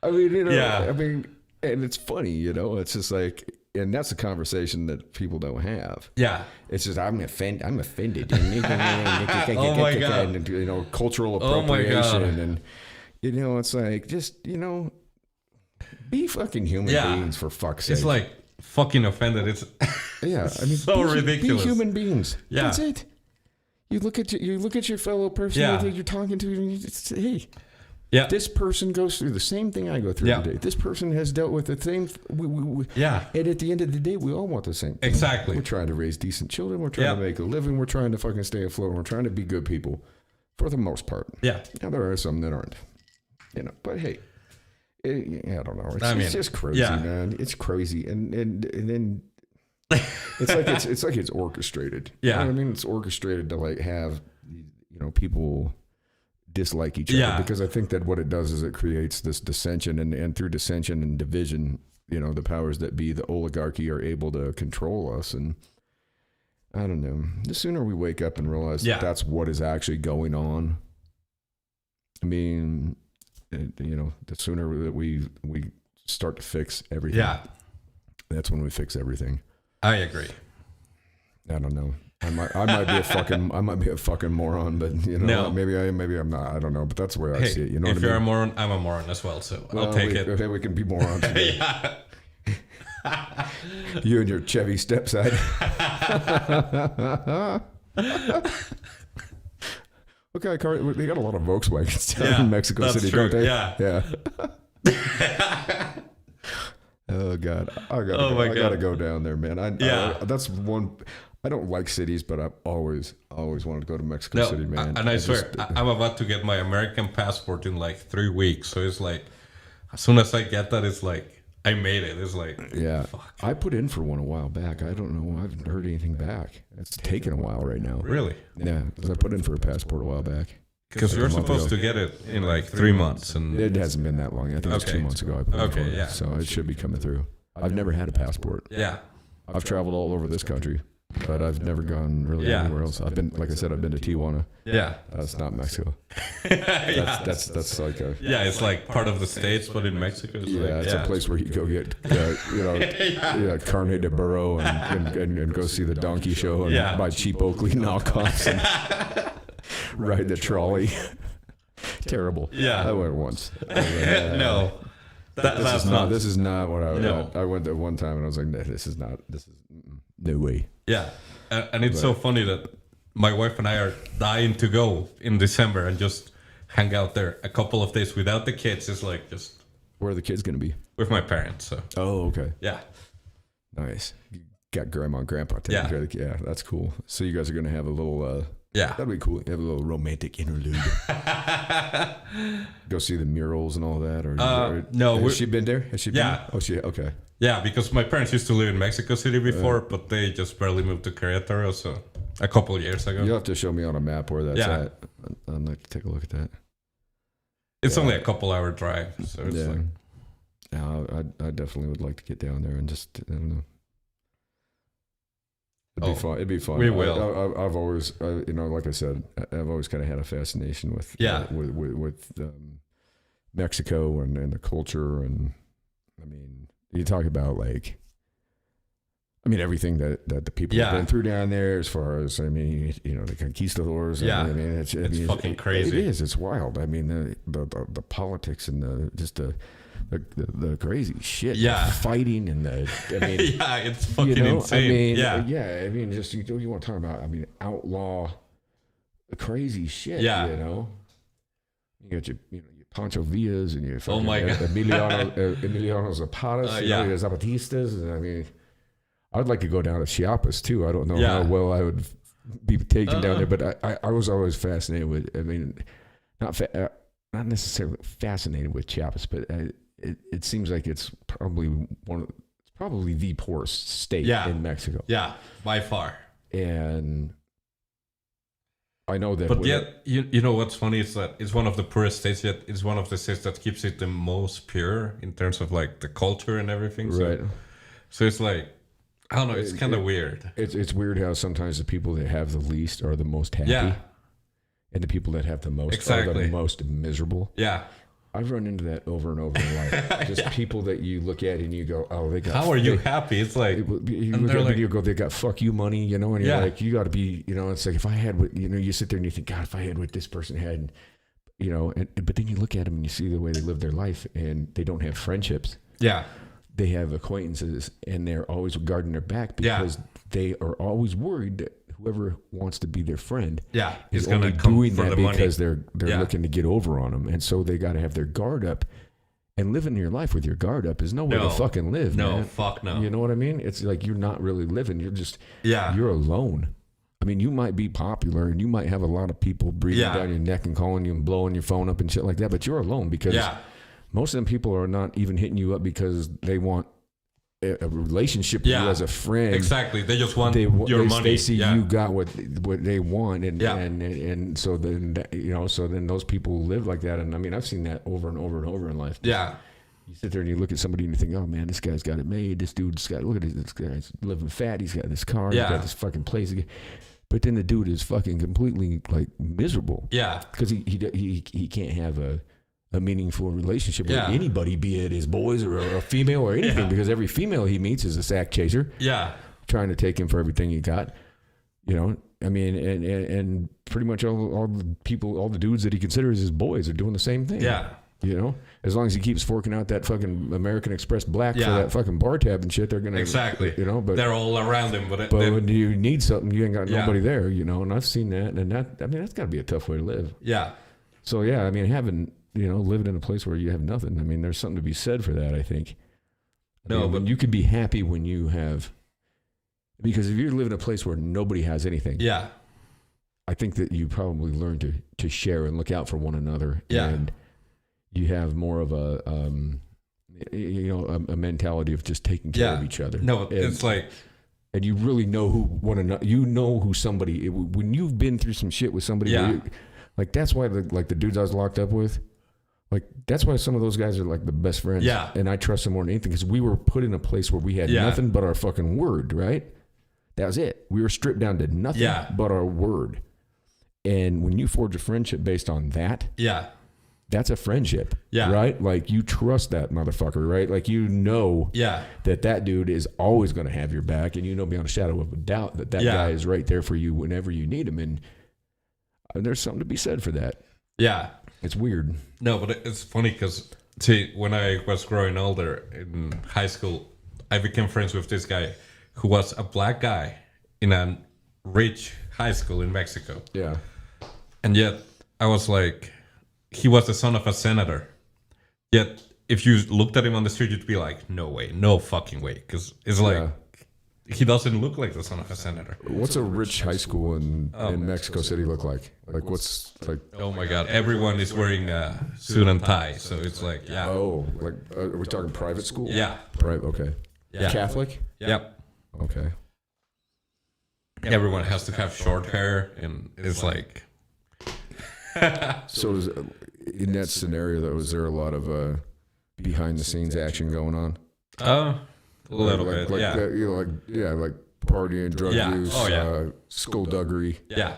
I mean, you know, I mean, and it's funny, you know. It's just like, and that's a conversation that people don't have. Yeah, it's just I'm offended. Oh my God. And, you know, cultural appropriation, and you know, it's like just, you know, be fucking human beings for fuck's sake. It's like fucking offended. It's I mean, so ridiculous. Be human beings. Yeah, that's it. You look at your fellow person that you're talking to, and you just say, hey, this person goes through the same thing I go through today. This person has dealt with the same. And at the end of the day, we all want the same thing. Exactly. We're trying to raise decent children. We're trying to make a living. We're trying to fucking stay afloat. We're trying to be good people, for the most part. Yeah. Now there are some that aren't. You know, but hey. I don't know. It's just crazy, man. It's crazy, and then it's like it's orchestrated. Yeah, you know what I mean, it's orchestrated to like have, you know, people dislike each other because I think that what it does is it creates this dissension, and through dissension and division, you know, the powers that be, the oligarchy, are able to control us. And I don't know. The sooner we wake up and realize that that's what is actually going on. I mean. You know, the sooner that we start to fix everything, that's when we fix everything. I agree. I don't know. I might be a fucking moron, but you know, maybe I'm not. I don't know, but that's the way I see it. You know, if you're a moron, I'm a moron as well. So I'll take it. Okay, we can be morons. You and your Chevy Stepside. What kind of car? They got a lot of Volkswagens down in Mexico City, don't they? Yeah. Oh God, I gotta go down there, man. That's one. I don't like cities, but I've always wanted to go to Mexico City, man. And I swear, I'm about to get my American passport in like 3 weeks. So it's like, as soon as I get that, it's like I made it. It's like, fuck. I put in for one a while back. I don't know. I haven't heard anything back. It's taken a while right now. Really? Yeah, because I put in for a passport a while back. Because you're supposed to get it in like 3 months, and it hasn't been that long. I think it's 2 months ago I put in for it. So it should be coming through. I've never had a passport. Yeah. I've traveled all over this country, but I've never gone really anywhere else. I've been, like I said, I've been to Tijuana. Yeah. That's not Mexico. That's like a... Yeah, it's like part of the States, but in Mexico it's like... it's a place where you go get, carne de burro and go see the donkey show and buy cheap Oakley knockoffs and ride the trolley. Terrible. Yeah. I went once. No. This is not what I went there one time and I was like, this is no way. Yeah. And it's so funny that my wife and I are dying to go in December and just hang out there a couple of days without the kids. It's like just... Where are the kids going to be? With my parents. So. Oh, okay. Yeah. Nice. You got grandma and grandpa taking care of the... Yeah, that's cool. So you guys are going to have a little... That'd be cool. You have a little romantic interlude. Go see the murals and all that, or no? Has she been there? Has she been? Yeah. Oh, okay. Yeah, because my parents used to live in Mexico City before, but they just barely moved to Querétaro, so a couple of years ago. You'll have to show me on a map where that's at. I'd like to take a look at that. It's only a couple-hour drive, so it's like... Yeah, I definitely would like to get down there and just, I don't know. It'd be fun. We will. I've always, like I said, I've always kind of had a fascination with Mexico and the culture, and I mean, you talk about like, I mean, everything that the people have been through down there, as far as, I mean, the conquistadors. Yeah, I mean, it's fucking crazy. It is. It's wild. I mean, the politics and the crazy shit. Yeah, fighting and it's fucking insane. I mean, just you want to talk about? I mean, outlaw, crazy shit. Yeah, You got your Pancho Villas and your fucking my God. Emiliano Zapatas, your Zapatistas. And I mean, I'd like to go down to Chiapas too. I don't know how well I would be taken down there, but I was always fascinated with. I mean, not necessarily fascinated with Chiapas, but it seems like it's probably the poorest state in Mexico. Yeah, by far. And I know that. But yet, you know what's funny is that it's one of the poorest states, yet it's one of the states that keeps it the most pure in terms of like the culture and everything. Right. So it's like, I don't know, it's kind of weird. It's weird how sometimes the people that have the least are the most happy. Yeah. And the people that have the most are the most miserable. Yeah. I've run into that over and over in life. Just people that you look at and you go, oh, they got... How are you happy? It's like... You look at and you go, they got fuck you money, you know? And you're like, you got to be, you know, it's like if I had what, you know, you sit there and you think, God, if I had what this person had, you know, but then you look at them and you see the way they live their life and they don't have friendships. Yeah. They have acquaintances and they're always guarding their back because they are always worried that whoever wants to be their friend is only doing that because they're looking to get over on them. And so they got to have their guard up. And living your life with your guard up is no way to fucking live, man. Fuck no. You know what I mean? It's like you're not really living. You're just, you're alone. I mean, you might be popular and you might have a lot of people breathing down your neck and calling you and blowing your phone up and shit like that, but you're alone because most of them people are not even hitting you up because they want a relationship with you as a friend. Exactly. They just want your money. They see you got what they want, and so then so then those people live like that. And I mean, I've seen that over and over and over in life. Yeah. You sit there and you look at somebody and you think, oh man, this guy's got it made. This dude's got, look at this guy's living fat. He's got this car. He's got this fucking place. But then the dude is fucking completely like miserable. Yeah. Because he can't have a meaningful relationship with anybody, be it his boys or a female or anything, because every female he meets is a sack chaser. Yeah. Trying to take him for everything he got. You know, I mean, and pretty much all the people, all the dudes that he considers his boys are doing the same thing. Yeah. You know, as long as he keeps forking out that fucking American Express Black for that fucking bar tab and shit, they're gonna you know. But they're all around him. But when you need something, you ain't got nobody there. You know, and I've seen that, and that's got to be a tough way to live. Yeah. So I mean, living in a place where you have nothing. I mean, there's something to be said for that. I think. But you can be happy when you have, because if you live in a place where nobody has anything. Yeah. I think that you probably learn to share and look out for one another. Yeah. And you have more of a mentality of just taking care of each other. No, it's like, and you really know who one another. You know who somebody when you've been through some shit with somebody. Yeah. Like that's why the dudes I was locked up with, like that's why some of those guys are like the best friends. Yeah. And I trust them more than anything because we were put in a place where we had nothing but our fucking word. Right. That was it. We were stripped down to nothing but our word. And when you forge a friendship based on that. Yeah. That's a friendship, yeah. Right? Like you trust that motherfucker, right? Like you know that dude is always going to have your back, and you know beyond a shadow of a doubt that guy is right there for you whenever you need him, and there's something to be said for that. Yeah. It's weird. No, but it's funny because, when I was growing older in high school, I became friends with this guy who was a black guy in a rich high school in Mexico. Yeah. And yet I was like... He was the son of a senator. Yet, if you looked at him on the street, you'd be like, no way, no fucking way. Because it's like, he doesn't look like the son of a senator. What's a rich high school in Mexico City look like? Like, what's like... Oh my God, everyone is wearing a suit and tie. So it's like, Oh, like, are we talking private school? Yeah. Private, okay. Yeah. Catholic? Yep. Okay. Everyone has to have short hair, and it's like... So in that scenario, was there a lot of behind the scenes action going on? A little bit, like partying, drug use, skullduggery. Yeah.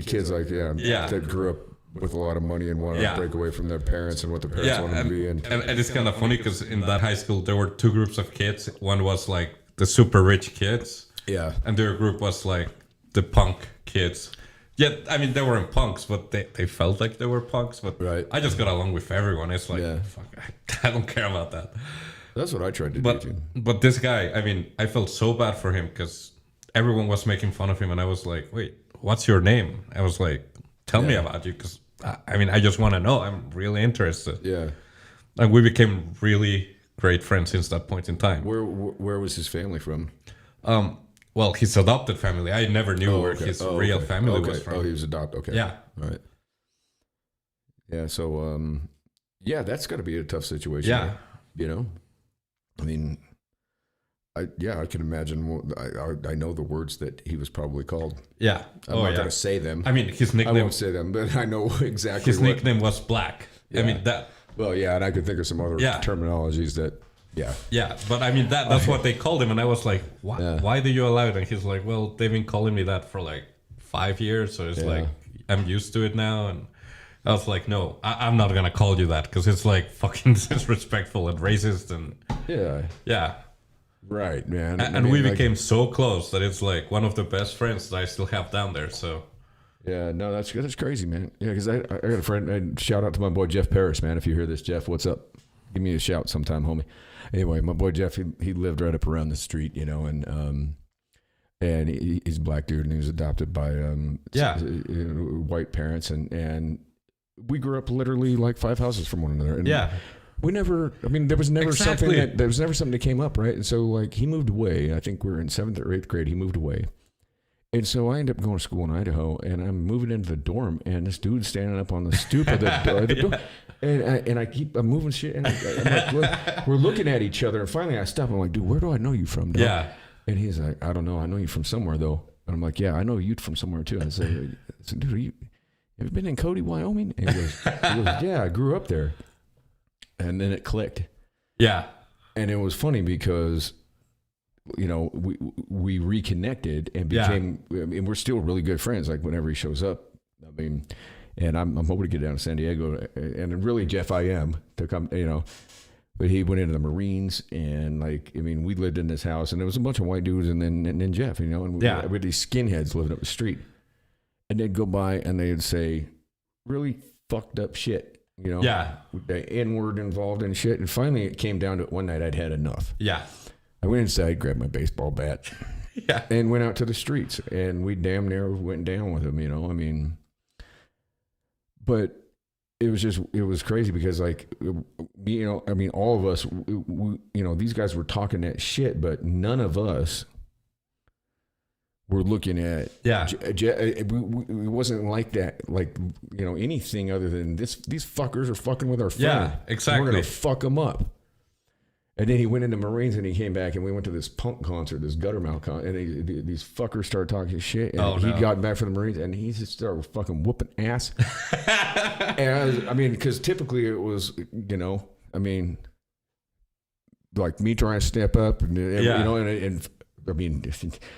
Kids that grew up with a lot of money and wanted to break away from their parents and what their parents wanted to be. And it's kind of funny because in that high school, there were two groups of kids. One was like the super rich kids. Yeah. And their group was like the punk kids. Yeah, I mean, they weren't punks, but they felt like they were punks. But I just got along with everyone. It's like, fuck, I don't care about that. That's what I tried to do. But this guy, I mean, I felt so bad for him because everyone was making fun of him. And I was like, wait, what's your name? I was like, tell me about you, because I mean, I just want to know. I'm really interested. Yeah. And we became really great friends since that point in time. Where was his family from? Well, his adopted family. I never knew where his real family was from. Oh, he was adopted. Okay. Yeah. All right. Yeah. So, yeah, that's got to be a tough situation. Yeah. You know, I mean, I can imagine. I know the words that he was probably called. Yeah. I'm not going to say them. I mean, his nickname. I won't say them, but I know exactly. His nickname was Black. Yeah. I mean that. Well, yeah, and I could think of some other terminologies that. Yeah. Yeah, but I mean that's what they called him, and I was like, why? Yeah. Why do you allow it? And he's like, well, they've been calling me that for like 5 years, so it's like I'm used to it now. And I was like, no, I'm not gonna call you that, because it's like fucking disrespectful and racist and yeah. Right, man. And we became so close that it's like one of the best friends that I still have down there. So. Yeah, no, that's crazy, man. Yeah, because I got a friend. And shout out to my boy Jeff Parrish, man. If you hear this, Jeff, what's up? Give me a shout sometime, homie. Anyway, my boy Jeff, he lived right up around the street, you know, and he's a black dude, and he was adopted by white parents, and we grew up literally like 5 houses from one another. And we never. I mean, there was never something that came up, right? And so like he moved away. I think we were in 7th or 8th grade. He moved away. And so I ended up going to school in Idaho, and I'm moving into the dorm, and this dude's standing up on the stoop of the door. And I'm moving shit, and I'm like, we're looking at each other, and finally I stop. I'm like, dude, where do I know you from, dog? Yeah. And he's like, I don't know. I know you from somewhere, though. And I'm like, yeah, I know you from somewhere, too. I said, dude, have you been in Cody, Wyoming? And he goes, yeah, I grew up there. And then it clicked. Yeah. And it was funny because, you know, we reconnected and became, and we're still really good friends. Like whenever he shows up, I mean, and I'm hoping to get down to San Diego, and really Jeff, I am to come, you know, but he went into the Marines, and like, I mean, we lived in this house, and there was a bunch of white dudes, and then Jeff, you know, and we had these skinheads living up the street, and they'd go by and they'd say really fucked up shit, you know, with the N-word involved and shit. And finally it came down to it one night. I'd had enough. Yeah. I went inside, grabbed my baseball bat, and went out to the streets, and we damn near went down with him, you know, I mean, but it was crazy because like, you know, I mean, all of us, we, you know, these guys were talking that shit, but none of us were looking at, it wasn't like that, like, you know, anything other than these fuckers are fucking with our friend. Yeah, exactly. We're going to fuck them up. And then he went into Marines, and he came back, and we went to this punk concert, this Guttermouth concert, and these fuckers started talking shit. And he got back from the Marines, and he just started fucking whooping ass. And I mean, because typically it was, you know, I mean, like me trying to step up, and you know, and I mean,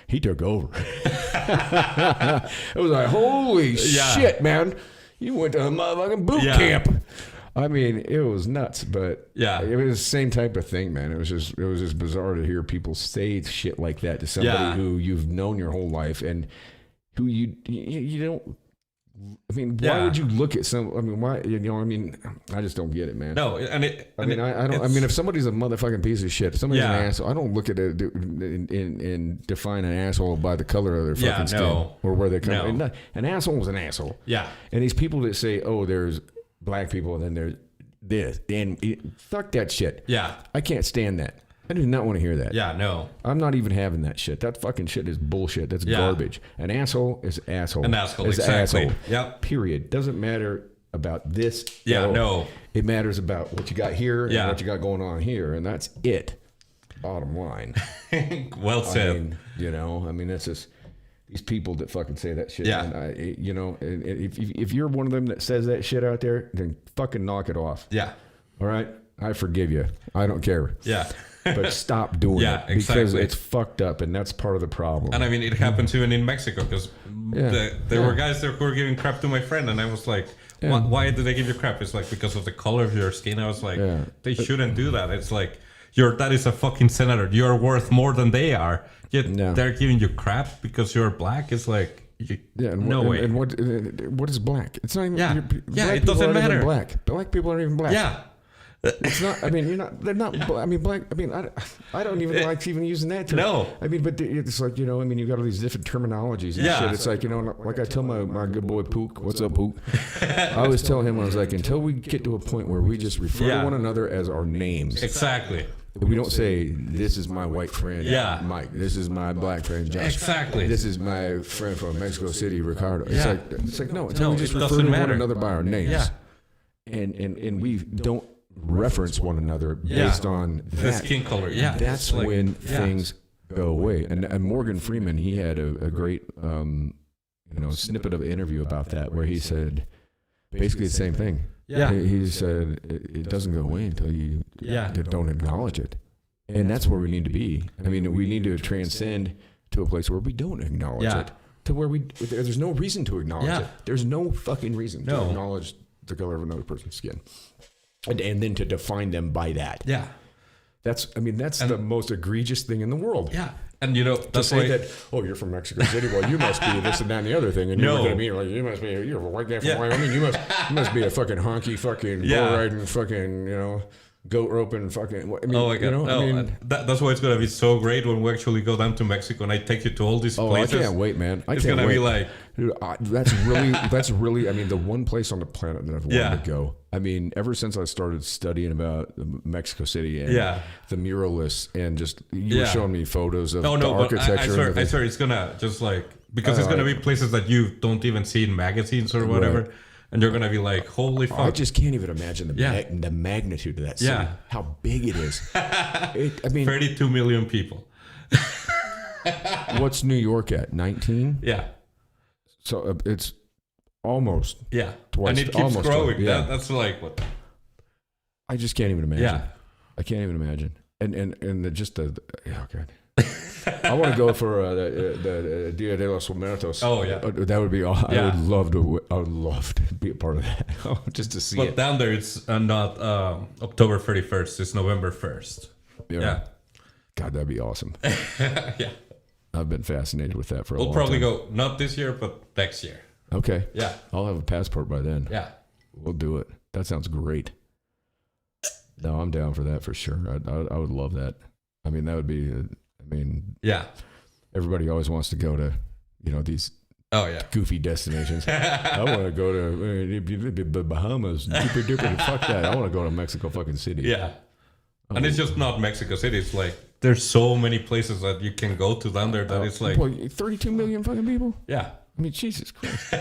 he took over. It was like, holy shit, man! You went to a motherfucking boot camp. I mean, it was nuts, but it was the same type of thing, man. It was just bizarre to hear people say shit like that to somebody who you've known your whole life and who you don't. I mean, why would you look at some? I mean, why? You know, I mean, I just don't get it, man. No, I mean, I mean, if somebody's a motherfucking piece of shit, if somebody's an asshole, I don't look at it and define an asshole by the color of their fucking skin or where they come. No. An asshole is an asshole. Yeah, and these people that say, "Oh, there's black people," and then there's this, then fuck that shit. Yeah, I can't stand that. I do not want to hear that. Yeah, no. I'm not even having that shit. That fucking shit is bullshit. That's garbage. An asshole is asshole. An asshole, exactly. Asshole. Yep. Period. Doesn't matter about this. Yeah, no. It matters about what you got here and what you got going on here, and that's it. Bottom line. Well said. I mean, you know, I mean, that's just these people that fucking say that shit. Yeah. And you know, if you're one of them that says that shit out there, then fucking knock it off. Yeah. All right? I forgive you. I don't care. Yeah. But stop doing it because it's fucked up, and that's part of the problem. And I mean, it happened even in Mexico because there were guys there who were giving crap to my friend, and I was like, why did they give you crap? It's like, because of the color of your skin. I was like, they shouldn't do that. It's like, your dad is a fucking senator. You're worth more than they are. Yet they're giving you crap because you're black. It's like, no way. And what is black? It's not even. It doesn't matter. Black people aren't even black. Yeah. It's not. I mean, you're not. They're not. I mean, black. I mean, I don't even like even using that term. No. I mean, but it's like, you know. I mean, you got all these different terminologies and shit. It's like, you know, like I tell my good boy Pook. What's up, Pook? I always tell him, I was like, until we get to a point where we just refer to one another as our names. Exactly. We don't say, this is my white friend, Mike. This is my black friend, Josh. Exactly. This is my friend from Mexico City, Ricardo. It's like no, until we just refer doesn't to matter. one another by our names. Yeah. And we don't reference one another based on the that. skin color. Yeah. That's like, when things go away. And Morgan Freeman, he had a great snippet of an interview about that where he said basically the same thing. Yeah. He said it doesn't go away until you don't acknowledge it. And that's where we need to be. I mean, we need to transcend to a place where we don't acknowledge it. To where there's no reason to acknowledge it. There's no fucking reason to acknowledge the color of another person's skin. And then to define them by that. Yeah. That's the most egregious thing in the world. Yeah. And you know, that's to say that, oh, you're from Mexico City, well, you must be this and that and the other thing, and you're looking at me like, you're a white guy from Wyoming, you must be a fucking honky fucking bull riding fucking, you know, goat roping fucking. I mean, oh my god! You know, I mean, that's why it's gonna be so great when we actually go down to Mexico and I take you to all these places. I can't wait, man! It's gonna be like, dude, that's really. I mean, the one place on the planet that I've wanted to go. I mean, ever since I started studying about Mexico City and the muralists and just you were showing me photos of the architecture. I swear it's gonna just like because it's gonna be places that you don't even see in magazines or whatever. Right. And you're gonna be like, holy fuck! I just can't even imagine the magnitude of that city. Yeah. How big it is. I mean, 32 million people. What's New York at? 19? Yeah. So it's almost twice. And it keeps growing. That's like what? I just can't even imagine. Yeah. I can't even imagine. And just the God. I want to go for the Dia de los Muertos. Oh yeah, that would be. I would love to be a part of that, just to see it. But down there, it's not October 31st. It's November 1st. Yeah. God, that'd be awesome. Yeah. I've been fascinated with that for a long time. We'll probably go not this year, but next year. Okay. Yeah. I'll have a passport by then. Yeah. We'll do it. That sounds great. No, I'm down for that for sure. I would love that. I mean, that would be. Everybody always wants to go to, these goofy destinations. I want to go to the Bahamas. Fuck that. I want to go to Mexico fucking City. Yeah. And it's just not Mexico City. It's like there's so many places that you can go to down there that it's like 32 million fucking people. Yeah. I mean, Jesus Christ.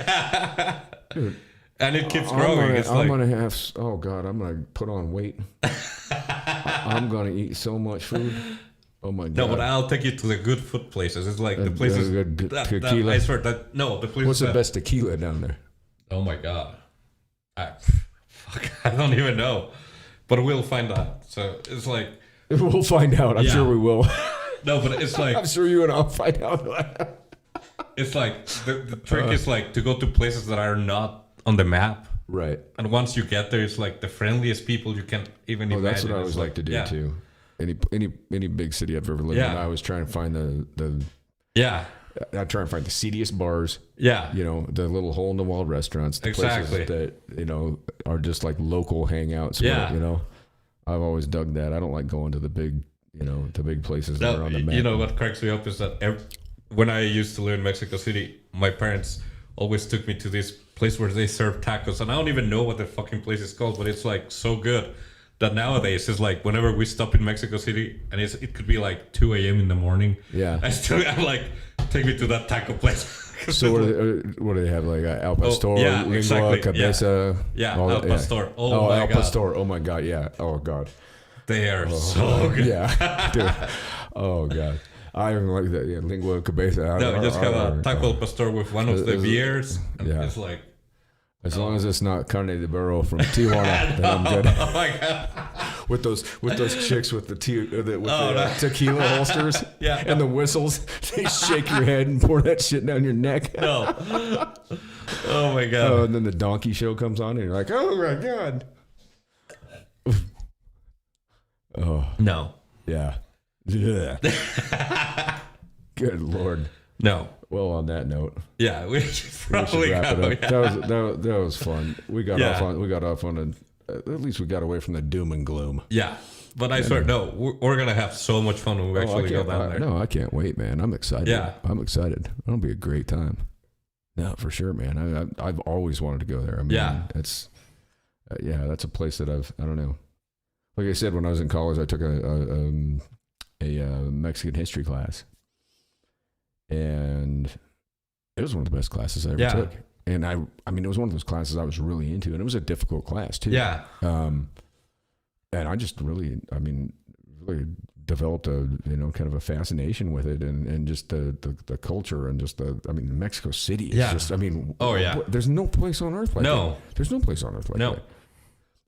Dude. And it keeps growing. I'm gonna put on weight. I'm gonna eat so much food. Oh my god! No, but I'll take you to the good food places. It's like the places. Tequila. I swear that the places. What's the best tequila down there? Oh my god! I don't even know, but we'll find out. So it's like we'll find out. I'm sure we will. No, but it's like I'm sure you and I'll find out. It's like the trick is like to go to places that are not on the map. Right. And once you get there, it's like the friendliest people you can even imagine. That's what I always like to do too. Any big city I've ever lived in, I always try and find the I try and find the seediest bars. Yeah. The little hole in the wall restaurants. The places that, are just like local hangouts. Yeah. Where, I've always dug that. I don't like going to the big, the big places that are on the map. You know what cracks me up is that when I used to live in Mexico City, my parents always took me to this place where they serve tacos. And I don't even know what the fucking place is called, but it's like so good that nowadays it's like whenever we stop in Mexico City and it could be like 2 a.m. in the morning. Yeah. I'm like, take me to that taco place. So what do they have? Like Al Pastor, Lingua, Cabeza? Yeah, Al Pastor. Oh my Al God. Pastor. Oh my God. Yeah. Oh God. They are so good. Yeah. Dude. Oh God. I even like that. Yeah, Lingua, Cabeza. No, just have a taco al pastor with one of the beers. Yeah. It's like. As long as it's not carne de burro from Tijuana, then I'm good. Oh my God! with those chicks with the tequila holsters and the whistles, they shake your head and pour that shit down your neck. No. Oh my God! Oh, and then the donkey show comes on, and you're like, oh my God. Oh no. Yeah. Good Lord. No. Well, on that note, we should wrap it up. Yeah. That was fun. We got off on at least we got away from the doom and gloom. Yeah. But I swear, no, we're going to have so much fun when we actually go down there. No, I can't wait, man. I'm excited. Yeah. I'm excited. It'll be a great time. No, for sure, man. I've always wanted to go there. I mean, it's, that's a place that I don't know. Like I said, when I was in college, I took a Mexican history class. And it was one of the best classes I ever took. And I mean, it was one of those classes I was really into, and it was a difficult class too. Yeah. And I just really developed a, kind of a fascination with it, and just the culture, and just Mexico City is just, there's no place on earth like that. There's no place on earth like that.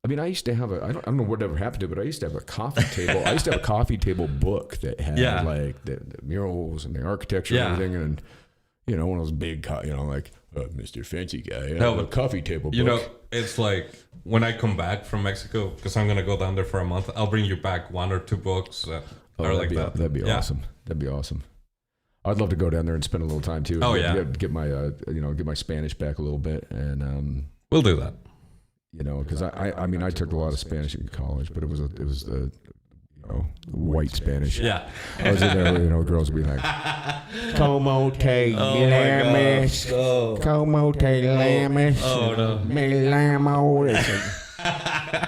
I mean, I used to have I don't know whatever happened to it, but I used to have a coffee table. I used to have a coffee table book that had like the murals and the architecture and everything, and one of those big, like Mr. Fancy Guy, a coffee table book. It's like when I come back from Mexico, because I'm gonna go down there for a month, I'll bring you back 1 or 2 books that are like that. That'd be awesome. That'd be awesome. I'd love to go down there and spend a little time too. Get my get my Spanish back a little bit, and we'll do that. Because I took a lot of Spanish in college, but it was the white Spanish. Yeah. I was in there, girls would be like, "Como te llamas? Como te llamas? Oh no. Me llamo."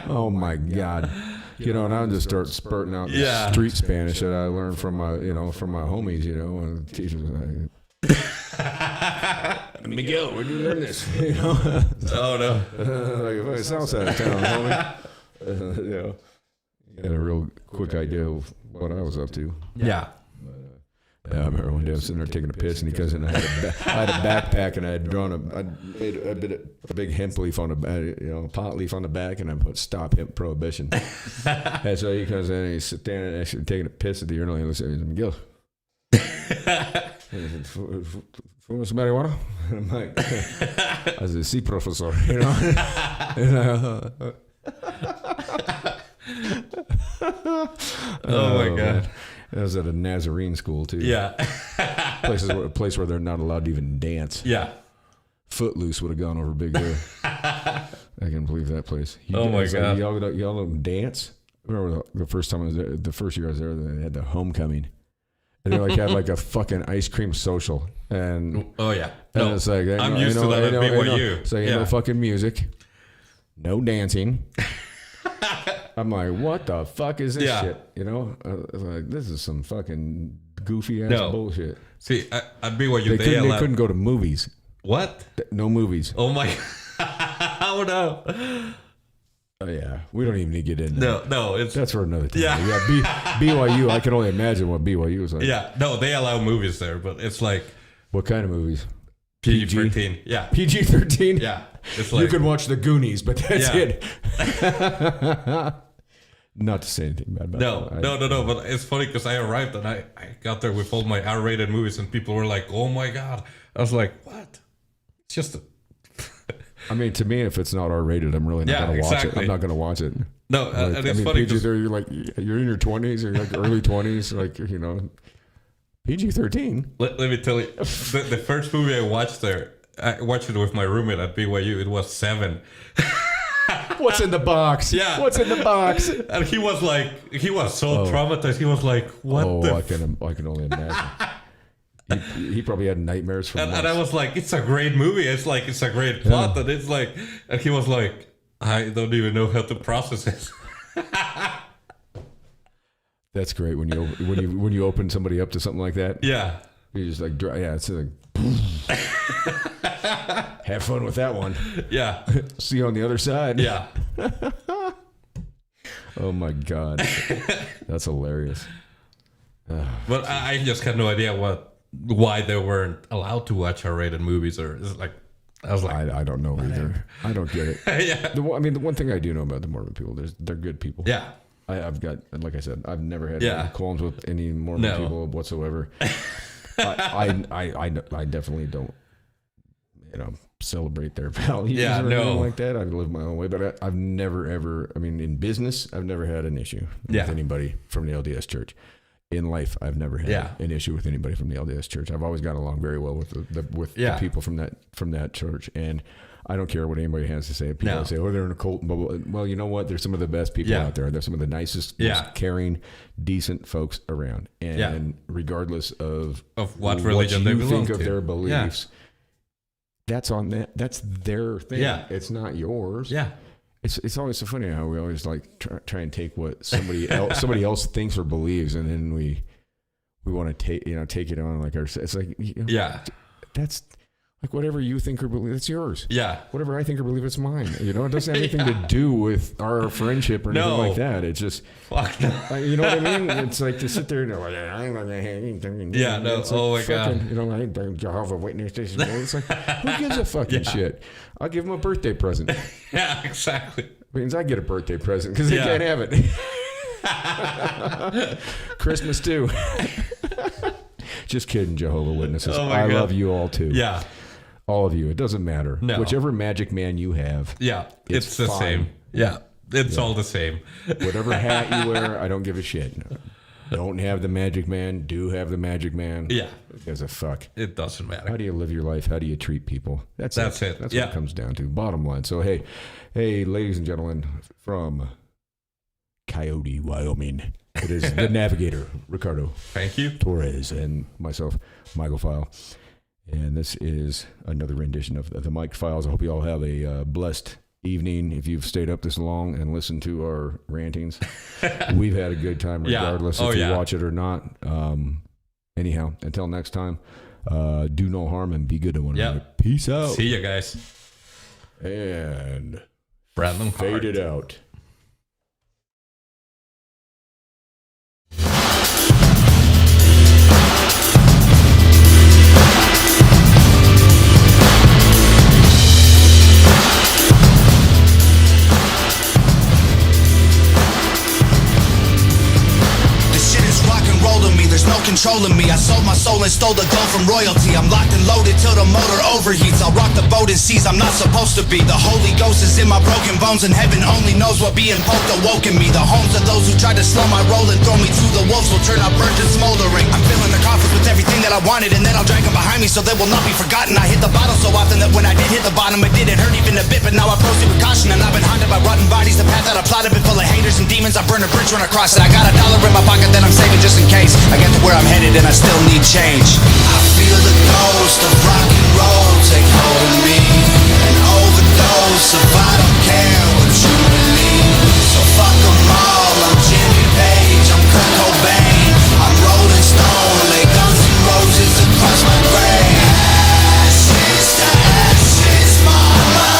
Oh my God. And I would just start spurting out the street Spanish that I learned from my homies, and the teachers were like, "Miguel, where'd you learn this?" Oh no. Like if I south side of town, homie. Had a real quick idea of what I was up to. Yeah. I remember one day I was sitting there taking a piss, and he comes in. I had a backpack, and I had made a big hemp leaf on the pot leaf on the back, and I put "Stop Hemp Prohibition." And so he comes in, and he's standing actually taking a piss at the urinal, and he looks at me and Miguel. "What's the matter, marijuana?" And I'm like, I said, "Sí, professor." Oh my God. That was at a Nazarene school too. Yeah. A place where they're not allowed to even dance. Yeah. Footloose would have gone over big there. I can't believe that place. Oh my God. Y'all don't dance? I remember the first time I was there, the first year I was there, they had the homecoming. And they had like a fucking ice cream social. And it's like, I'm used to that at BYU. So no fucking music, no dancing. I'm like, what the fuck is this shit? I was like, this is some fucking goofy ass bullshit. See, at BYU, they couldn't go to movies. What? No movies. Oh my. Oh no. Oh yeah, we don't even need to get into that. No, that's for another time. Yeah, BYU. I can only imagine what BYU was like. Yeah, no, they allow movies there, but it's like, what kind of movies? PG-13. Yeah. PG-13. Yeah. It's like, you can watch the Goonies, but that's it. Not to say anything bad about that. No. But it's funny because I arrived and I got there with all my R-rated movies, and people were like, "Oh my God!" I was like, "What?" It's just I mean, to me, if it's not R-rated, I'm really not going to watch it. I'm not going to watch it. No, and it's funny because you're like, you're in your 20s or like early 20s, like PG-13. Let me tell you, the first movie I watched I watched it with my roommate at BYU. It was 7. What's in the box? Yeah. What's in the box? And he was so traumatized. He was like, "What?" I can only imagine. He probably had nightmares from and I was like, "It's a great movie. It's a great plot." And it's like, and he was like, "I don't even know how to process it." That's great when you open somebody up to something like that. Yeah. You just like, it's like, have fun with that one. Yeah. See you on the other side. Yeah. Oh my God. That's hilarious. But I just had no idea why they weren't allowed to watch R-rated movies, or is it like, I was like, I don't know either. I don't get it. Yeah. The one thing I do know about the Mormon people, they're good people. Yeah. I've got, like I said, I've never had any qualms with any Mormon people whatsoever. I definitely don't, celebrate their values or anything like that. I live my own way, but I've never ever, in business, I've never had an issue with anybody from the LDS Church. In life, I've never had an issue with anybody from the LDS Church. I've always gotten along very well with the people from that church, and I don't care what anybody has to say. People say, "Oh, they're in a cult." Blah, blah. Well, you know what? They're some of the best people out there. They're some of the nicest, most caring, decent folks around. And regardless of what religion they belong think to, of their beliefs, that's on that. That's their thing. Yeah. It's not yours. Yeah. It's always so funny how we always like try and take what somebody else thinks or believes, and then we want to take it on like our. It's like that's. Like whatever you think or believe, it's yours. Yeah. Whatever I think or believe, it's mine. You know, it doesn't have anything to do with our friendship or anything like that. It's just, fuck no. You know what I mean? It's like to sit there and go, I'm not anything. Yeah, no. It's like, oh my God. You know, I Jehovah Witnesses. It's like, who gives a fucking shit? I'll give them a birthday present. Yeah, exactly. Means I get a birthday present because they can't have it. Christmas too. Just kidding, Jehovah Witnesses. I love you all too. Yeah. All of you. It doesn't matter. No. Whichever magic man you have. Yeah. It's the same. Yeah. It's all the same. Whatever hat you wear, I don't give a shit. Don't have the magic man. Do have the magic man. Yeah. Who gives a fuck? It doesn't matter. How do you live your life? How do you treat people? That's it. That's what it comes down to. Bottom line. So, hey, ladies and gentlemen, from Coyote, Wyoming, it is the Navigator, Ricardo. Thank you. Torres, and myself, Michael File. And this is another rendition of the Mike Files. I hope you all have a blessed evening. If you've stayed up this long and listened to our rantings, we've had a good time regardless if you watch it or not. Anyhow, until next time, do no harm and be good to one another. Peace out. See you guys. And Brandon fade it out. There's no controlling me. I sold my soul and stole the gold from royalty. I'm locked and loaded till the motor overheats. I'll rock the boat in seas I'm not supposed to be. The Holy Ghost is in my broken bones, and heaven only knows what being poked awoke in me. The homes of those who tried to slow my roll and throw me to the wolves will turn out burnt and smoldering. I'm filling the coffins with everything that I wanted, and then I'll drag them behind me so they will not be forgotten. I hit the bottle so often that when I did hit the bottom, it didn't hurt even a bit, but now I proceed with caution. And I've been haunted by rotten bodies. The path that I plotted been full of haters and demons. I burned a bridge when I crossed it. I got $1 in my pocket that I'm saving just in case I get to where I'm headed and I still need change. I feel the ghost of rock and roll take hold of me. An overdose of I don't care what you believe. So fuck them all, I'm Jimmy Page, I'm Kurt Cobain, I'm Rolling Stone, lay guns and roses across my grave. Ashes to ashes, mama.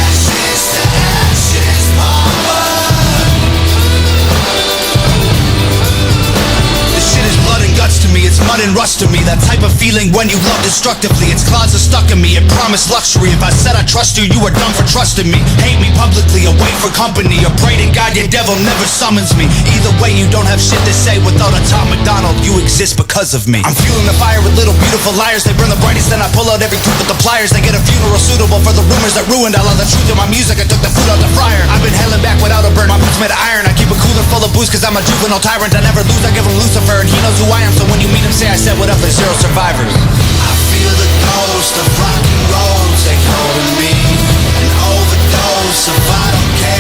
Ashes to ashes, mama. This shit is blood and guts to me, it's mud and rust to me. That type of feeling when you love destructively. Its claws are stuck in me, it promised luxury. If I said I trust you, you were dumb for trusting me. Hate me publicly, or wait for company, or pray to God your devil never summons me. Either way, you don't have shit to say. Without a Tom McDonald, you exist because of me. I'm fueling the fire with little beautiful liars. They burn the brightest, then I pull out every tooth with the pliers. They get a funeral suitable for the rumors that ruined all of the truth in my music. I took the food out the fryer. I've been hailing back without a burn. My boots made of iron. I keep a cooler full of booze cause I'm a juvenile tyrant. I never lose, I give him Lucifer, and he knows who I am. So when you meet him, say I said what up, there's 0 survivors. I feel the ghost of rock and roll take hold of me. An overdose of I don't care